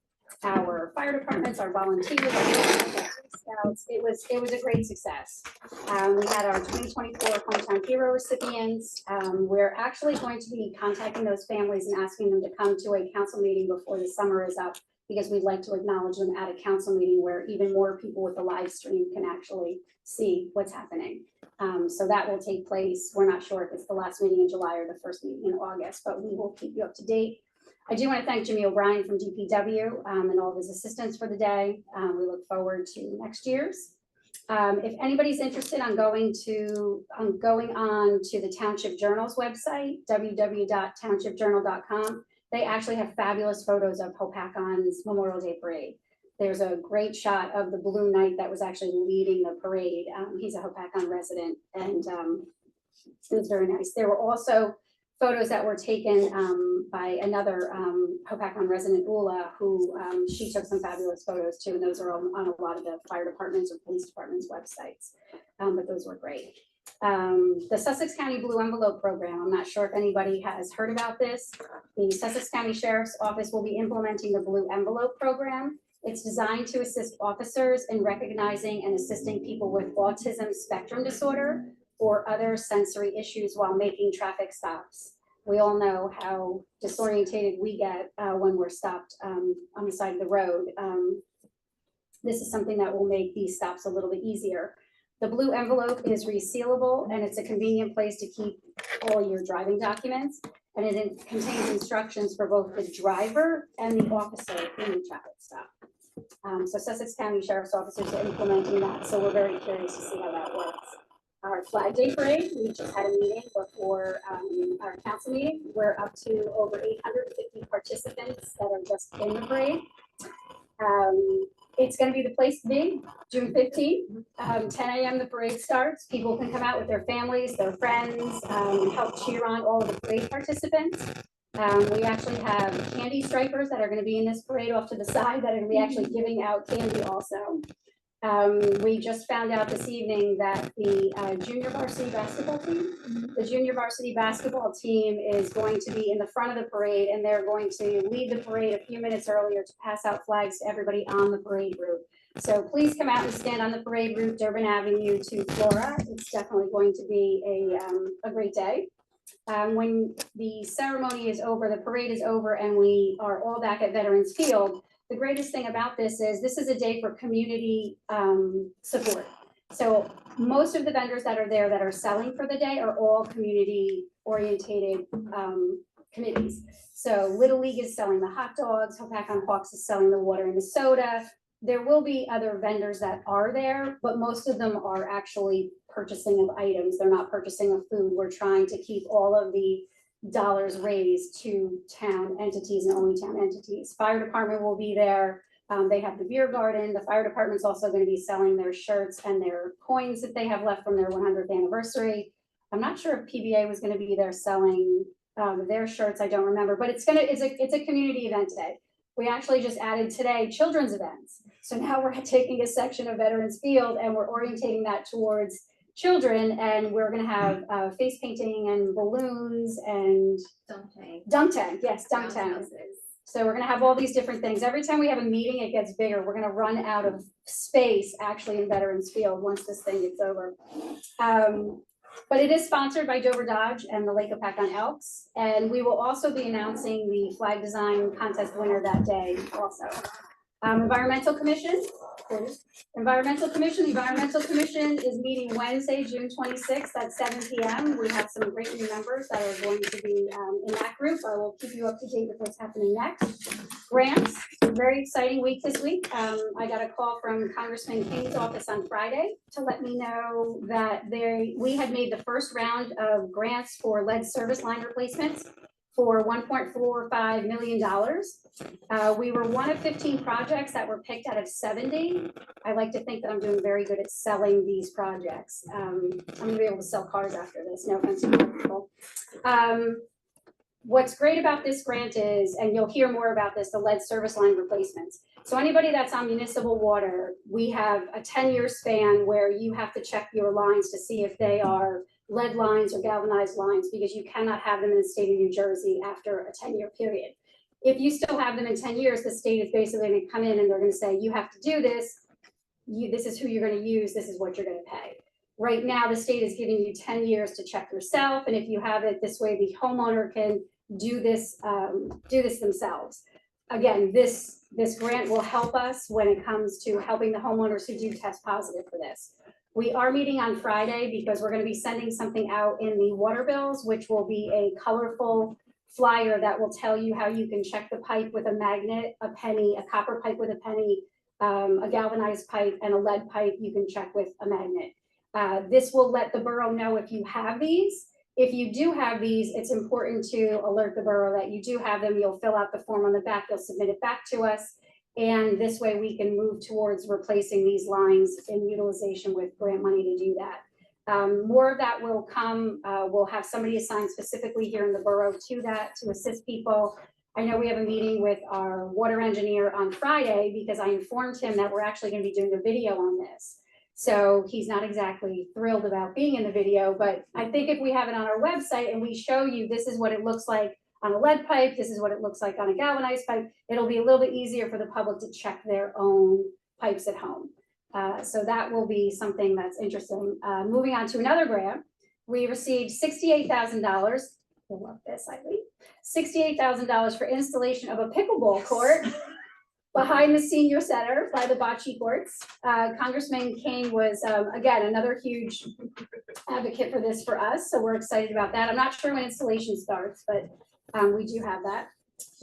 Our fire departments, our volunteers, our Scouts. It was a great success. We had our 2024 Hometown Hero recipients. We're actually going to be contacting those families and asking them to come to a council meeting before the summer is up, because we'd like to acknowledge them at a council meeting where even more people with the live stream can actually see what's happening. So that will take place. We're not sure if it's the last meeting in July or the first meeting in August, but we will keep you up to date. I do want to thank Jimmy O'Brien from DPW and all of his assistants for the day. We look forward to next year's. If anybody's interested on going on to the Township Journal's website, www.townshipjournal.com, they actually have fabulous photos of Hopakon's Memorial Day Parade. There's a great shot of the Blue Knight that was actually leading the parade. He's a Hopakon resident, and it was very nice. There were also photos that were taken by another Hopatcon resident, Ula, who she took some fabulous photos too, and those are on a lot of the fire departments or police departments' websites. But those were great. The Sussex County Blue Envelope Program, I'm not sure if anybody has heard about this. The Sussex County Sheriff's Office will be implementing the Blue Envelope Program. It's designed to assist officers in recognizing and assisting people with autism spectrum disorder or other sensory issues while making traffic stops. We all know how disorientated we get when we're stopped on the side of the road. This is something that will make these stops a little bit easier. The blue envelope is resealable and it's a convenient place to keep all your driving documents. And it contains instructions for both the driver and the officer in the traffic stop. So Sussex County Sheriff's officers are implementing that. So we're very curious to see how that works. Our Flag Day Parade, we just had a meeting before our council meeting. We're up to over 850 participants that are just in the parade. It's going to be the place to be, June 15th, 10 a.m. the parade starts. People can come out with their families, their friends, and help cheer on all of the parade participants. We actually have candy stripers that are going to be in this parade off to the side that are going to be actually giving out candy also. We just found out this evening that the junior varsity basketball team, is going to be in the front of the parade, and they're going to lead the parade a few minutes earlier to pass out flags to everybody on the parade route. So please come out and stand on the parade route, Durban Avenue to Flora. It's definitely going to be a great day. When the ceremony is over, the parade is over, and we are all back at Veterans Field, the greatest thing about this is a day for community support. So most of the vendors that are there that are selling for the day are all community orientated committees. So Little League is selling the hot dogs, Hopatcon Hawks is selling the water and the soda. There will be other vendors that are there, but most of them are actually purchasing of items. They're not purchasing of food. We're trying to keep all of the dollars raised to town entities and only town entities. Fire department will be there. They have the beer garden. The fire department's also going to be selling their shirts and their coins that they have left from their 100th anniversary. I'm not sure if PBA was going to be there selling their shirts. I don't remember, but it's a community event today. We actually just added today children's events. So now we're taking a section of Veterans Field and we're orientating that towards children, and we're going to have face painting and balloons and dunk tank. Yes, dunk tank. So we're going to have all these different things. Every time we have a meeting, it gets bigger. We're going to run out of space actually in Veterans Field once this thing gets over. But it is sponsored by Dover Dodge and the Lake Hopatcon Elks, and we will also be announcing the flag design contest winner that day also. Environmental Commission. The Environmental Commission is meeting Wednesday, June 26th at 7 p.m. We have some great new members that are going to be in that group. I will keep you up to date with what's happening next. Grants, very exciting week this week. I got a call from Congressman King's office on Friday to let me know that we had made the first round of grants for lead service line replacements for $1.45 million. We were one of 15 projects that were picked out of 70. I like to think that I'm doing very good at selling these projects. I'm gonna be able to sell cars after this, no offense to people. What's great about this grant is, and you'll hear more about this, the lead service line replacements. So anybody that's on municipal water, we have a 10-year span where you have to check your lines to see if they are lead lines or galvanized lines, because you cannot have them in the state of New Jersey after a 10-year period. If you still have them in 10 years, the state is basically going to come in and they're going to say, you have to do this. This is who you're going to use. This is what you're going to pay. Right now, the state is giving you 10 years to check yourself. And if you have it this way, the homeowner can do this themselves. Again, this grant will help us when it comes to helping the homeowners who do test positive for this. We are meeting on Friday because we're going to be sending something out in the water bills, which will be a colorful flyer that will tell you how you can check the pipe with a magnet, a penny, a copper pipe with a penny, a galvanized pipe, and a lead pipe you can check with a magnet. This will let the borough know if you have these. If you do have these, it's important to alert the borough that you do have them. You'll fill out the form on the back, you'll submit it back to us. And this way we can move towards replacing these lines in utilization with grant money to do that. More of that will come. We'll have somebody assigned specifically here in the borough to that, to assist people. I know we have a meeting with our water engineer on Friday because I informed him that we're actually gonna be doing a video on this. So he's not exactly thrilled about being in the video, but I think if we have it on our website and we show you, this is what it looks like on a lead pipe, this is what it looks like on a galvanized pipe, it'll be a little bit easier for the public to check their own pipes at home. So that will be something that's interesting. Moving on to another grant, we received $68,000. I love this, Eileen. $68,000 for installation of a pickleball court behind the senior center by the bocce courts. Congressman Kane was, again, another huge advocate for this for us, so we're excited about that. I'm not sure when installation starts, but we do have that.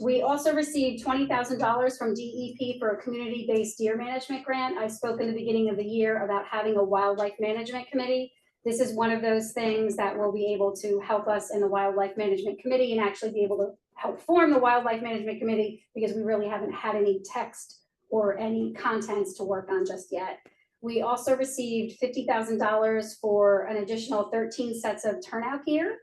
We also received $20,000 from DEP for a community-based deer management grant. I spoke in the beginning of the year about having a wildlife management committee. This is one of those things that will be able to help us in the wildlife management committee and actually be able to help form the wildlife management committee because we really haven't had any text or any contents to work on just yet. We also received $50,000 for an additional 13 sets of turnout gear.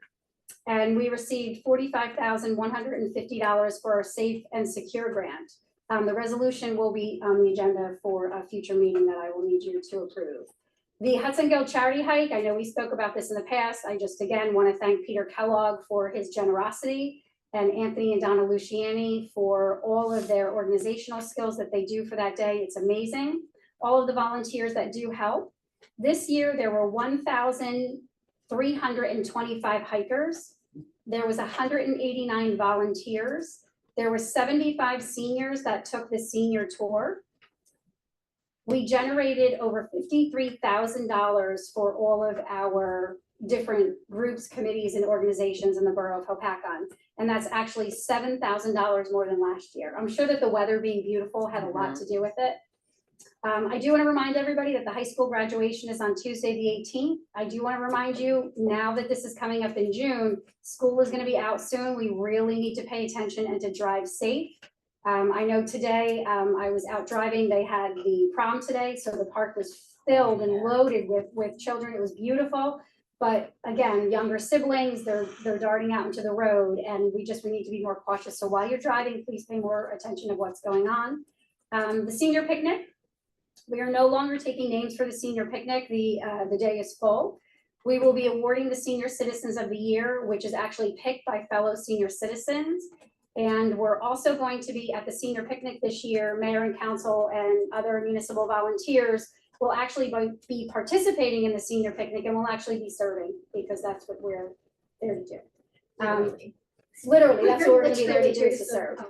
And we received $45,150 for our Safe and Secure grant. The resolution will be on the agenda for a future meeting that I will need you to approve. The Hudson Gill Charity Hike, I know we spoke about this in the past. I just again want to thank Peter Kellogg for his generosity and Anthony and Donna Luciani for all of their organizational skills that they do for that day. It's amazing. All of the volunteers that do help. This year, there were 1,325 hikers. There was 189 volunteers. There were 75 seniors that took the senior tour. We generated over $53,000 for all of our different groups, committees, and organizations in the borough of Hopatcong. And that's actually $7,000 more than last year. I'm sure that the weather being beautiful had a lot to do with it. I do want to remind everybody that the high school graduation is on Tuesday, the 18th. I do want to remind you, now that this is coming up in June, school is going to be out soon. We really need to pay attention and to drive safe. I know today, I was out driving, they had the prom today, so the park was filled and loaded with children. It was beautiful. But again, younger siblings, they're darting out into the road, and we need to be more cautious. So while you're driving, please pay more attention to what's going on. The senior picnic, we are no longer taking names for the senior picnic. The day is full. We will be awarding the Senior Citizens of the Year, which is actually picked by fellow senior citizens. And we're also going to be at the senior picnic this year. Mayor and council and other municipal volunteers will actually be participating in the senior picnic, and we'll actually be serving because that's what we're there to do. Literally, that's what we're gonna be there to do, is to serve.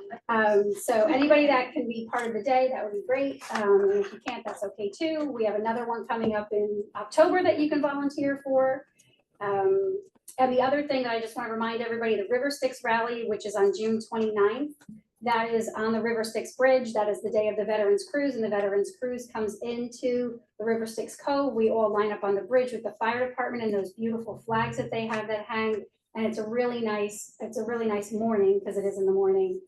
So anybody that can be part of the day, that would be great. And if you can't, that's okay too. We have another one coming up in October that you can volunteer for. And the other thing that I just want to remind everybody, the River Styx Rally, which is on June 29th, that is on the River Styx Bridge. That is the day of the Veterans Cruise, and the Veterans Cruise comes into the River Styx Cove. We all line up on the bridge with the fire department and those beautiful flags that they have that hang. And it's a really nice morning, because it is in the morning.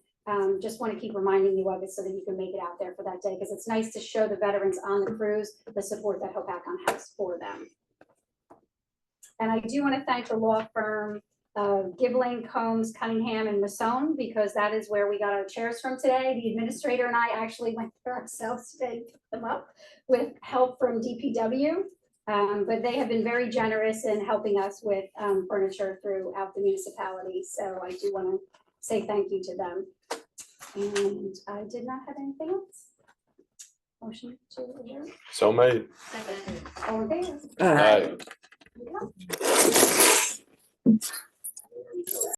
Just want to keep reminding you of it so that you can make it out there for that day, because it's nice to show the veterans on the cruise the support that Hopatcong has for them. And I do want to thank the law firm Gibling, Combs, Cunningham, and Masson, because that is where we got our chairs from today. The administrator and I actually went there ourselves today to pick them up with help from DPW. But they have been very generous in helping us with furniture throughout the municipality. So I do want to say thank you to them. And I did not have anything else. Motion to adjourn. So made. All in favor? Aye. Yeah.